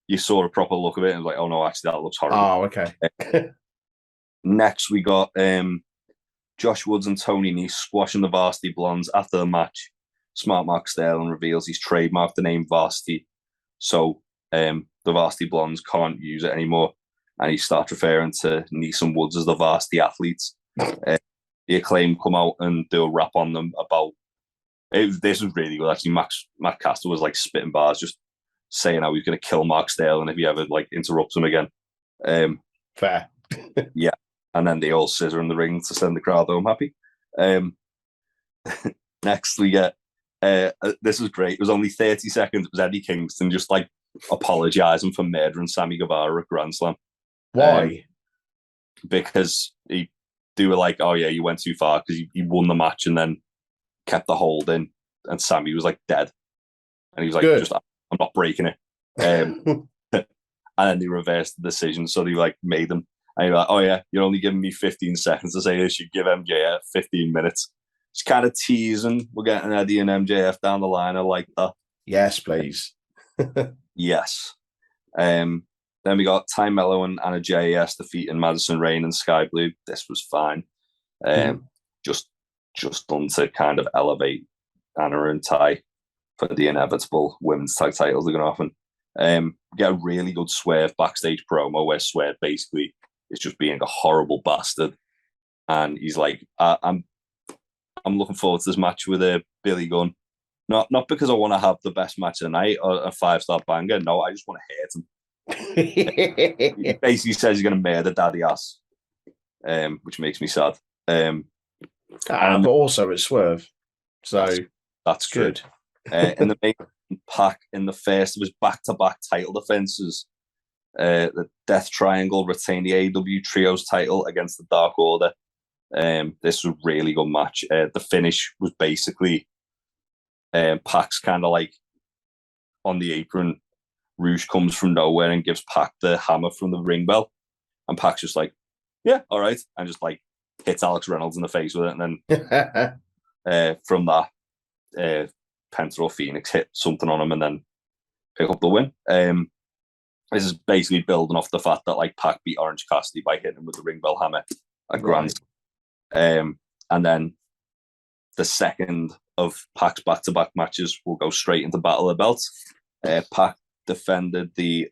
you saw a proper look of it and was like, oh no, actually that looks horrible. Oh, okay. Next, we got Josh Woods and Tony Nese squashing the Varsity Blondes. After the match, Smart Mark Sterling reveals he's trademarked the name Varsity, so the Varsity Blondes can't use it anymore, and he starts referring to Nese and Woods as the Varsity Athletes. The Acclaim come out and do a rap on them about it. This was really good, actually. Matt Castle was like spitting bars, just saying how he's going to kill Mark Sterling if he ever like interrupts him again. Fair. Yeah. And then they all scissor in the ring to send the crowd home happy. Next, we get this was great. It was only 30 seconds. It was Eddie Kingston just like apologising for murdering Sammy Guevara at Grand Slam. Why? Because they were like, oh yeah, you went too far because he won the match and then kept the hold in, and Sammy was like dead. And he was like, I'm not breaking it. And then they reversed the decision. So they like made them. And you're like, oh yeah, you're only giving me 15 seconds to say this. You give MJF 15 minutes. It's kind of teasing. We're getting Eddie and MJF down the line. I like that. Yes, please. Yes. Then we got Ty Mello and Anna JAS defeating Madison Rain and Sky Blue. This was fine. Just done to kind of elevate Anna and Ty for the inevitable women's tag titles they're going to often. Get a really good Swerve backstage promo where Swerve basically is just being a horrible bastard, and he's like, "I'm looking forward to this match with Billy Gunn, not because I want to have the best match of the night or a 5-star banger. No, I just want to hurt him." He basically says he's going to murder Daddy Ass, which makes me sad. But also it's Swerve, so that's good. In the main pack, in the first of his back-to-back title defenses, the Death Triangle retained the AEW Trios title against the Dark Order. This was a really good match. The finish was basically Pac's kind of like on the apron. Rouge comes from nowhere and gives Pac the hammer from the ring bell, and Pac's just like, yeah, all right, and just like hits Alex Reynolds in the face with it, and then from that, Penta or Phoenix hit something on him and then pick up the win. This is basically building off the fact that like Pac beat Orange Cassidy by hitting him with the ring bell hammer at Grand. And then the second of Pac's back-to-back matches will go straight into Battle of the Belts. Pac defended the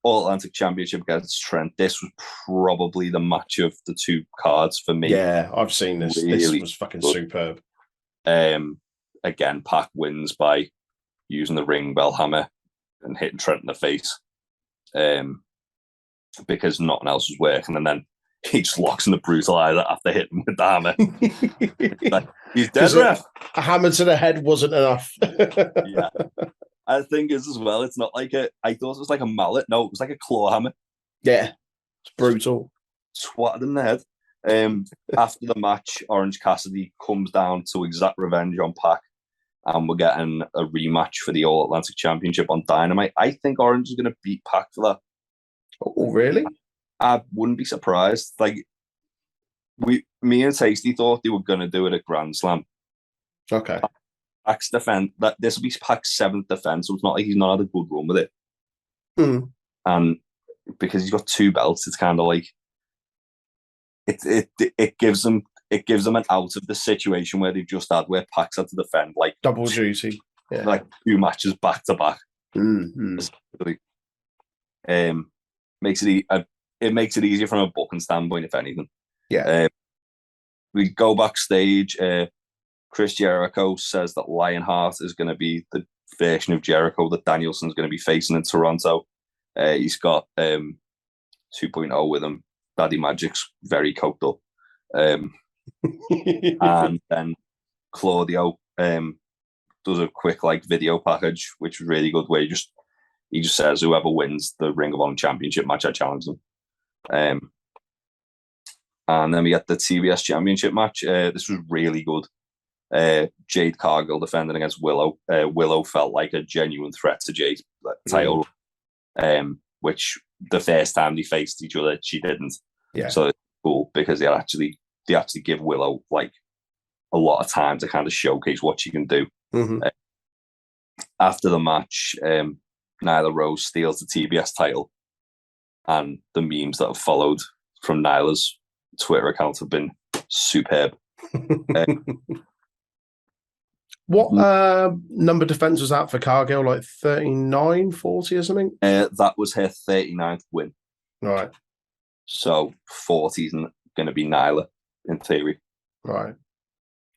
All Atlantic Championship against Trent. This was probably the match of the two cards for me. Yeah, I've seen this. Really, this was fucking superb. Again, Pac wins by using the ring bell hammer and hitting Trent in the face, because nothing else was working. And then he just locks in the brutalizer after hitting him with the hammer. Like, he's dead, ref. A hammer to the head wasn't enough. Yeah. I think is as well, it's not like I thought it was like a mallet. No, it was like a claw hammer. Yeah, it's brutal. Swatted in the head. After the match, Orange Cassidy comes down to exact revenge on Pac, and we're getting a rematch for the All Atlantic Championship on Dynamite. I think Orange is going to beat Pac for that. Oh, really? I wouldn't be surprised. Like, me and Tasty thought they were going to do it at Grand Slam. Okay. Pac's defense, that this will be Pac's 7th defense, so it's not like he's not had a good run with it. And because he's got 2 belts, it's kind of like it gives them an out of the situation where they've just had where Pac's had to defend like double duty, like 2 matches back to back. it makes it easier from a booking standpoint, if anything. Yeah. We go backstage. Chris Jericho says that Lionheart is going to be the version of Jericho that Danielson's going to be facing in Toronto. He's got 2.0 with him. Daddy Magic's very coked up. And then Claudio does a quick video package, which is really good, where he just says whoever wins the Ring of Honor Championship match, I challenge them. And then we get the TBS Championship match. This was really good. Jade Cargill defending against Willow. Willow felt like a genuine threat to Jade's title, which the first time they faced each other, she didn't. Yeah. So it's cool because they actually give Willow a lot of time to kind of showcase what she can do. Mm-hmm. After the match, Nyla Rose steals the TBS title, and the memes that have followed from Nyla's Twitter account have been superb. What number defense was that for Cargill? Like 39, 40 or something? That was her 39th win. Right. So 40 is going to be Nyla in theory. Right.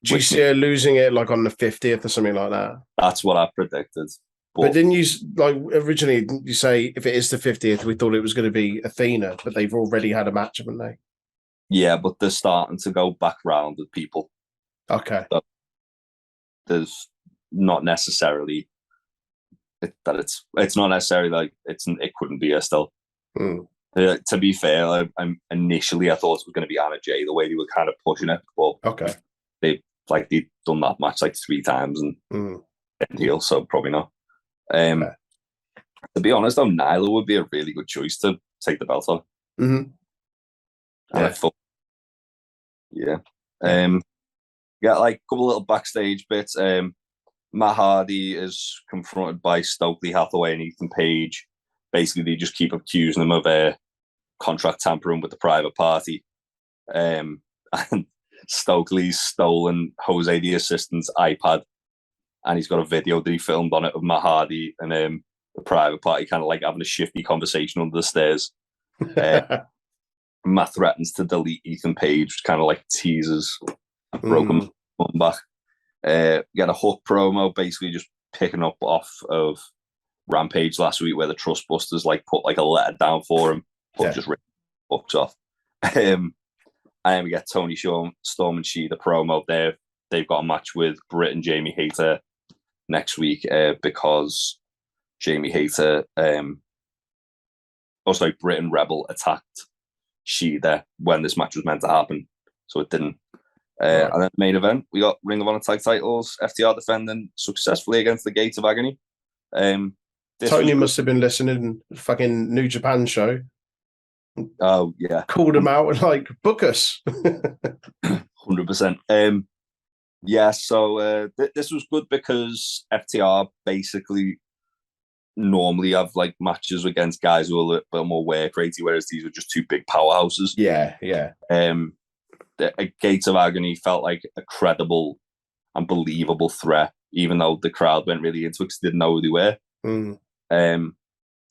Do you see her losing it on the 50th or something like that? That's what I predicted. But didn't you originally didn't you say if it is the 50th, we thought it was going to be Athena, but they've already had a match, haven't they? Yeah, but they're starting to go back round with people. Okay. So there's not necessarily that it's not necessarily it couldn't be her still. To be fair, initially I thought it was going to be Anna Jay the way they were kind of pushing it, but okay, they've done that match 3 times and didn't heal, so probably not. To be honest, though, Nyla would be a really good choice to take the belt off. Mm-hmm. Yeah. Got a couple little backstage bits. Matt Hardy is confronted by Stokely Hathaway and Ethan Page. Basically, they just keep accusing him of contract tampering with the private party. And Stokely's stolen Jose the assistant's iPad, and he's got a video that he filmed on it of Matt Hardy and the private party kind of having a shifty conversation under the stairs. Matt threatens to delete Ethan Page, which kind of teases a broken comeback. Get a Hook promo, basically just picking up off of Rampage last week, where the Trustbusters put a letter down for him, but just ripped Hooks off. And then we get Tony Storm and Shida promo there. They've got a match with Britt and Jamie Hayter next week because Jamie Hayter, Britt and Rebel attacked Shida when this match was meant to happen, so it didn't. And then the main event, we got Ring of Honor tag titles. FTR defending successfully against the Gates of Agony. Tony must have been listening to fucking New Japan show. Oh yeah, called him out and book us. 100%. Yeah, so this was good because FTR basically normally have matches against guys who are a little bit more work ratey, whereas these were just 2 big powerhouses. Yeah. The Gates of Agony felt like a credible and believable threat, even though the crowd went really into it because they didn't know who they were.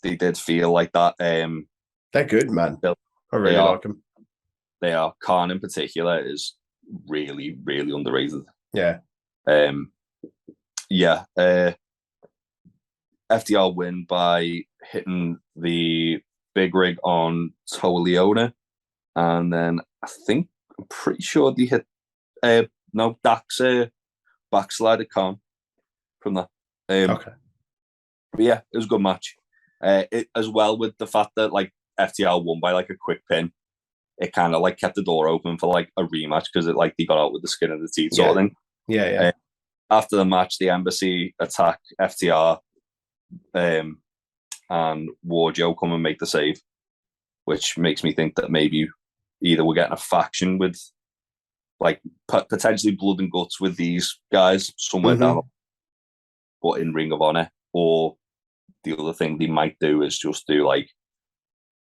They did feel like that. They're good, man. I really like them. They are. Khan in particular is really, really underrated. Yeah. FTR win by hitting the big rig on Toa Leona, and then I'm pretty sure they hit Dax backslided Khan from that. Okay. But yeah, it was a good match. It as well with the fact that FTR won by a quick pin. It kind of kept the door open for a rematch because it they got out with the skin of the teeth sort of thing. Yeah. After the match, the Embassy attack FTR, and Wardlow come and make the save, which makes me think that maybe either we're getting a faction with potentially blood and guts with these guys somewhere down, but in Ring of Honor, or the other thing they might do is just do a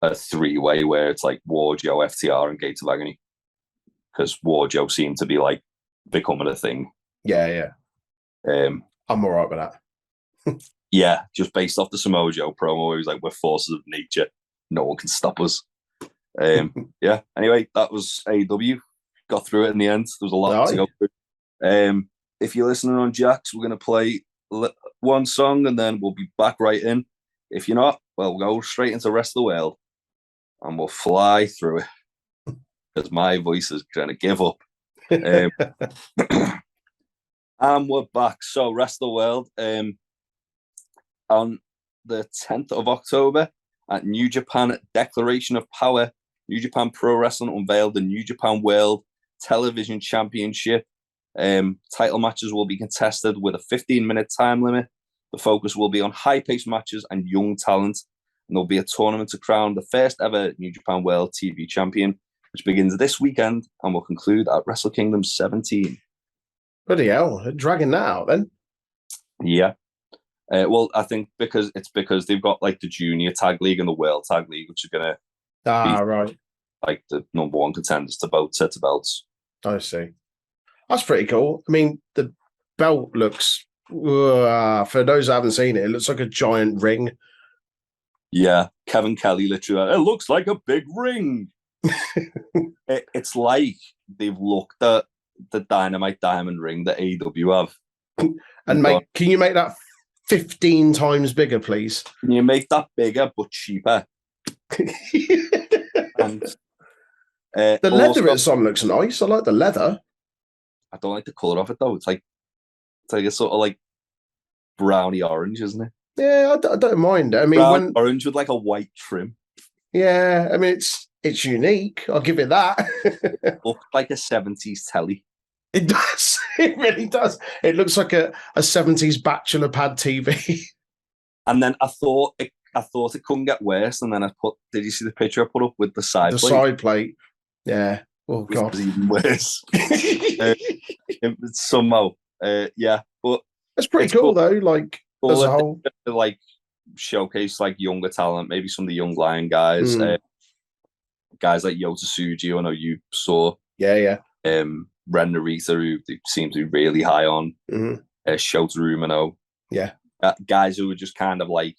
3-way where it's Wardlow, FTR, and Gates of Agony, because Wardlow seemed to be becoming a thing. Yeah. I'm all right with that. Yeah, just based off the Samoa Joe promo, where he was we're forces of nature. no one can stop us. Yeah. Anyway, that was AEW. Got through it in the end. There was a lot to go through. If you're listening on Jax, we're going to play one song and then we'll be back right in. If you're not, well, we'll go straight into the rest of the world and we'll fly through it because my voice is going to give up. And we're back. So, rest of the world. On the 10th of October at New Japan Declaration of Power, New Japan Pro Wrestling unveiled the New Japan World Television Championship. Title matches will be contested with a 15-minute time limit. The focus will be on high-paced matches and young talent. And there'll be a tournament to crown the first ever New Japan World TV Champion, which begins this weekend and will conclude at Wrestle Kingdom 17. Bloody hell, dragging that out then? Yeah. Well, I think because they've got like the Junior Tag League and the World Tag League, which are going to right, like the number one contenders to both sets of belts. I see. That's pretty cool. I mean, the belt looks, for those who haven't seen it, it looks like a giant ring. Yeah, Kevin Kelly literally, it looks like a big ring. It's like they've looked at the Dynamite diamond ring that AEW have. And can you make that 15 times bigger, please? Can you make that bigger but cheaper? And, the leather it's on looks nice. I like the leather. I don't like the colour of it though. It's like a sort of like browny orange, isn't it? Yeah, I don't mind. I mean, brown orange with like a white trim. Yeah, I mean it's unique. I'll give it that. It looks like a 70s telly. It does. It really does. It looks like a 70s bachelor pad TV. And then I thought it couldn't get worse. And then did you see the picture I put up with the side plate? Side plate. Yeah. Oh, God. It was even worse. Somehow. Yeah. But it's pretty cool, though. Like, as a whole. Like, showcase, like, younger talent. Maybe some of the young Lion guys. Guys like Yota Tsuji, I know you saw. Yeah. Ren Narita, who they seem to be really high on. Shota Umino. Yeah. Guys who were just kind of like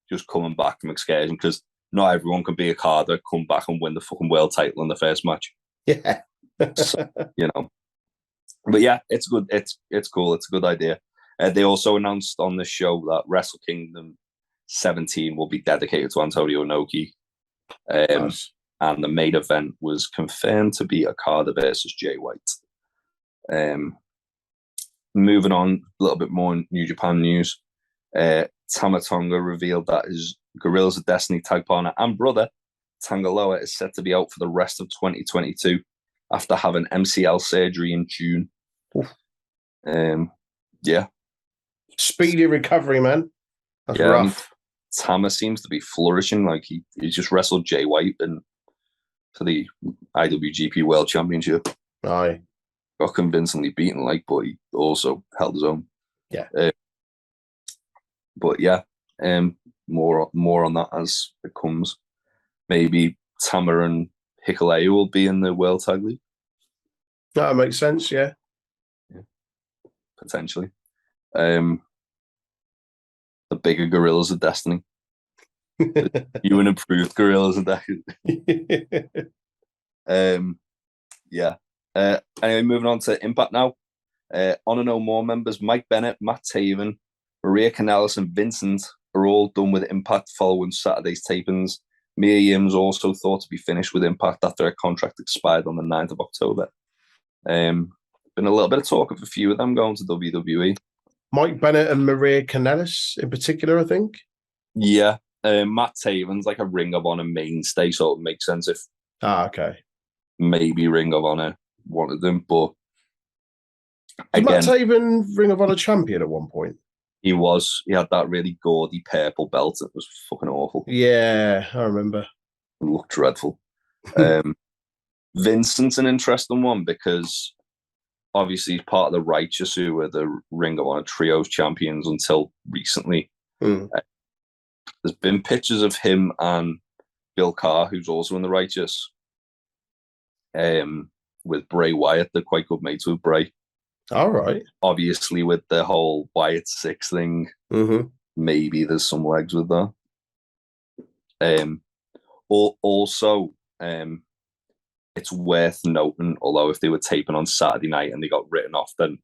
just coming back from excursion because not everyone can be a carder, come back and win the fucking world title in the first match. Yeah. So, you know. But yeah, it's good. It's cool. It's a good idea. They also announced on the show that Wrestle Kingdom 17 will be dedicated to Antonio Inoki. Nice. And the main event was confirmed to be Okada versus Jay White. Moving on, a little bit more New Japan news. Tama Tonga revealed that his Guerrillas of Destiny tag partner and brother, Tangaloa, is set to be out for the rest of 2022 after having MCL surgery in June. Yeah. Speedy recovery, man. That's rough. Tama seems to be flourishing. Like he just wrestled Jay White for the IWGP World Championship. Aye. Got convincingly beaten, but he also held his own. Yeah. But yeah, more on that as it comes. Maybe Tama and Hikuleo will be in the World Tag League. That makes sense, yeah. Potentially. The bigger Gorillas of Destiny. You and improved Gorillas of Destiny. Yeah. Anyway, moving on to Impact now. Honor No More members Mike Bennett, Matt Taven, Maria Kanellis, and Vincent are all done with Impact following Saturday's tapings. Mia Yim's also thought to be finished with Impact after her contract expired on the 9th of October. Been a little bit of talk of a few of them going to WWE. Mike Bennett and Maria Kanellis in particular, I think. Yeah. Matt Taven's like a Ring of Honor mainstay, so it makes sense if okay. Maybe Ring of Honor wanted them, but again, Matt Taven Ring of Honor champion at one point? He had that really gaudy purple belt. It was fucking awful. Yeah, I remember. It looked dreadful. Vincent's an interesting one because obviously he's part of the Righteous, who were the Ring of Honor Trios champions until recently. There's been pictures of him and Bill Carr, who's also in the Righteous, with Bray Wyatt. They're quite good mates with Bray. All right. Obviously, with the whole Wyatt 6 thing, maybe there's some legs with that. Also, it's worth noting, although if they were taping on Saturday night and they got written off, then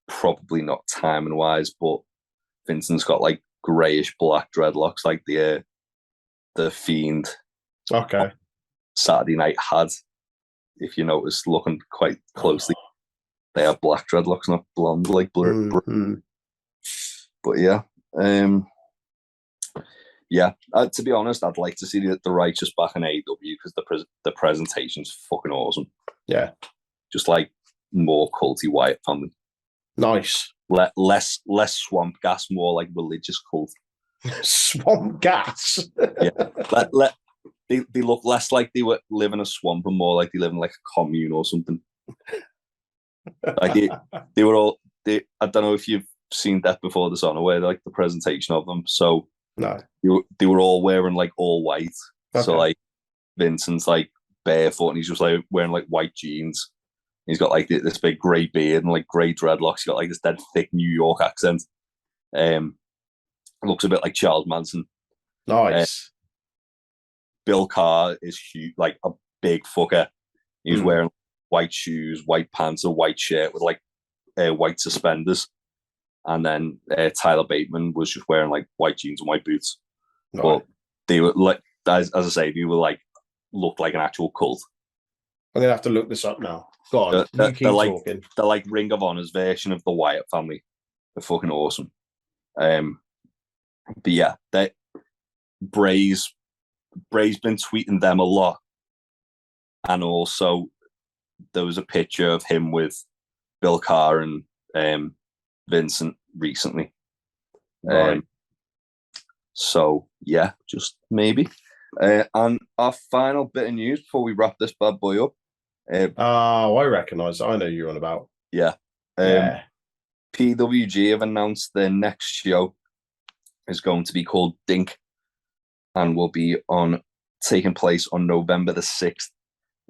probably not timing wise, but Vincent's got like greyish black dreadlocks like the Fiend Saturday night had. If you notice, looking quite closely, they have black dreadlocks, not blonde like blur. But yeah, to be honest, I'd like to see the Righteous back in AEW because the presentation's fucking awesome. Yeah, just like more culty Wyatt family. Nice. Less swamp gas, more like religious cult. Swamp gas. Yeah. They look less like they were living a swamp and more like they live in like a commune or something. Like they were all. I don't know if you've seen Death Before Dishonor, where like the presentation of them. So no, they were all wearing like all white. Okay. So like Vincent's like barefoot and he's just like wearing like white jeans. He's got like this big grey beard and like grey dreadlocks. He's got like this dead thick New York accent. Looks a bit like Charles Manson. Nice. Bill Carr is huge, like a big fucker. He's wearing white shoes, white pants, a white shirt with like white suspenders. And then Tyler Bateman was just wearing like white jeans and white boots. Right. But they were like, as I say, they were like, looked like an actual cult. I'm going to have to look this up now. God, they're like Ring of Honor's version of the Wyatt family. They're fucking awesome. But yeah, Bray's been tweeting them a lot. And also there was a picture of him with Bill Carr and Vincent recently. Right. So yeah, just maybe. And our final bit of news before we wrap this bad boy up. I recognise it. I know you're on about. Yeah. PWG have announced their next show is going to be called Dink and will be taking place on November the 6th.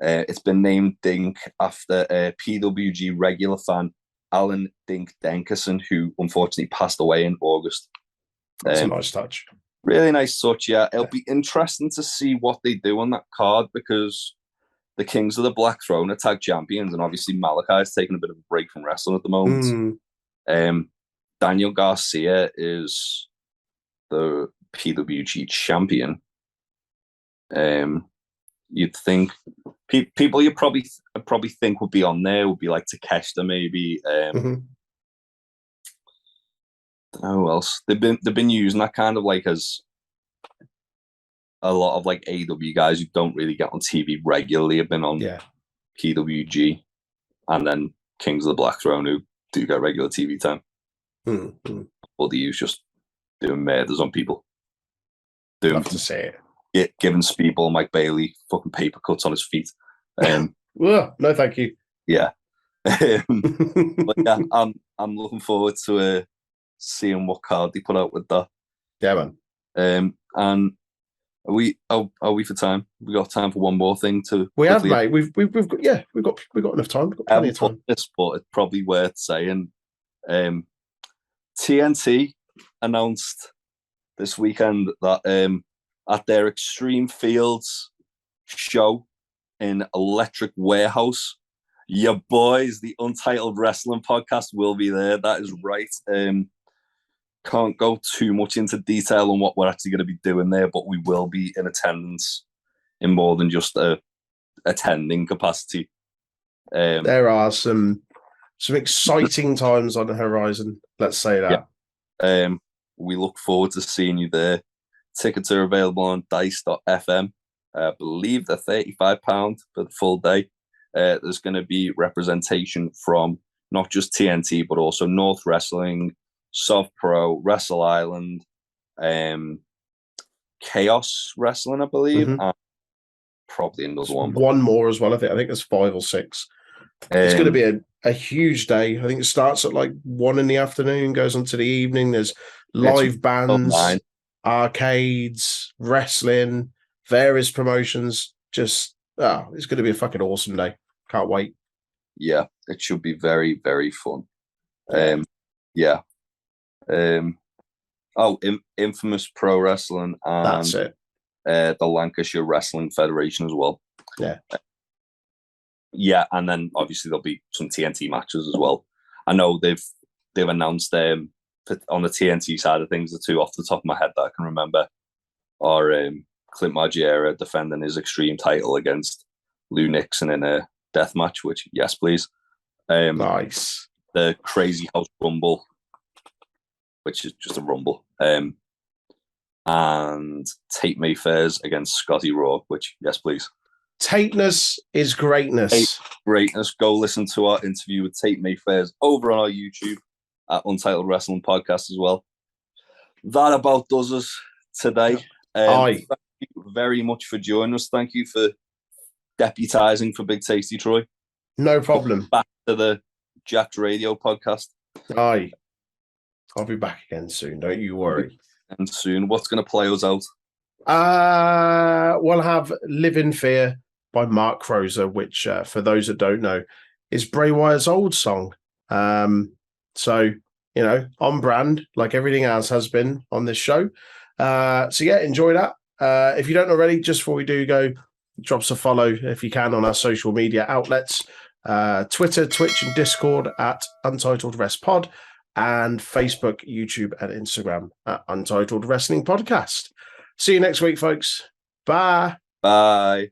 It's been named Dink after PWG regular fan Alan Dink Denkerson, who unfortunately passed away in August. That's a nice touch. Really nice touch, yeah. It'll be interesting to see what they do on that card because the Kings of the Black Throne are tag champions, and obviously Malachi is taking a bit of a break from wrestling at the moment. Daniel Garcia is the PWG champion. You'd think people you probably think would be on there would be like Takeshita maybe. Don't know who else. They've been using that kind of like as a lot of like AEW guys who don't really get on TV regularly have been on PWG, and then Kings of the Black Throne who do get regular TV time. Or they use just doing murders on people. Love to say it. Giving Speedball Mike Bailey fucking paper cuts on his feet. No, thank you. Yeah. But yeah, I'm looking forward to seeing what card they put out with that. Yeah, man. And are we for time? We got time for one more thing to. We have, mate. We've got enough time. We've got plenty of time. This, but it's probably worth saying. TNT announced this weekend that at their Extreme Fields show in Electric Warehouse, your boys, the Untitled Wrestling Podcast, will be there. That is right. Can't go too much into detail on what we're actually going to be doing there, but we will be in attendance in more than just a attending capacity. There are some exciting times on the horizon. Let's say that. Yeah. We look forward to seeing you there. Tickets are available on dice.fm. I believe they're £35 for the full day. There's going to be representation from not just TNT, but also North Wrestling, Soft Pro, Wrestle Island, Chaos Wrestling, I believe, and probably another one. One more as well, I think. I think there's 5 or 6. It's going to be a huge day. I think it starts at like 1 in the afternoon, goes on to the evening. There's live bands, arcades, wrestling, various promotions. Just, it's going to be a fucking awesome day. Can't wait. Yeah, it should be very, very fun. Infamous Pro Wrestling and that's it. the Lancashire Wrestling Federation as well. Yeah. Yeah, and then obviously there'll be some TNT matches as well. I know they've announced on the TNT side of things, the two off the top of my head that I can remember are Clint Margera defending his Extreme title against Lou Nixon in a death match, which, yes, please. Nice. The Crazy House Rumble, which is just a rumble. And Tate Mayfair's against Scotty Rourke, which, yes, please. Tateness is greatness. Greatness. Go listen to our interview with Tate Mayfair's over on our YouTube at Untitled Wrestling Podcast as well. That about does us today. Thank you very much for joining us. Thank you for deputising for Big Tasty Troy. No problem. Back to the Jacked Radio podcast. Aye. I'll be back again soon. Don't you worry. And soon. What's going to play us out? We'll have Live in Fear by Mark Crozer, which, for those that don't know, is Bray Wyatt's old song. So, on brand, like everything else has been on this show. So, yeah, enjoy that. If you don't already, just before we do go, drop us a follow if you can on our social media outlets. Twitter, Twitch, and Discord at Untitled Rest Pod, and Facebook, YouTube, and Instagram at Untitled Wrestling Podcast. See you next week, folks. Bye. Bye.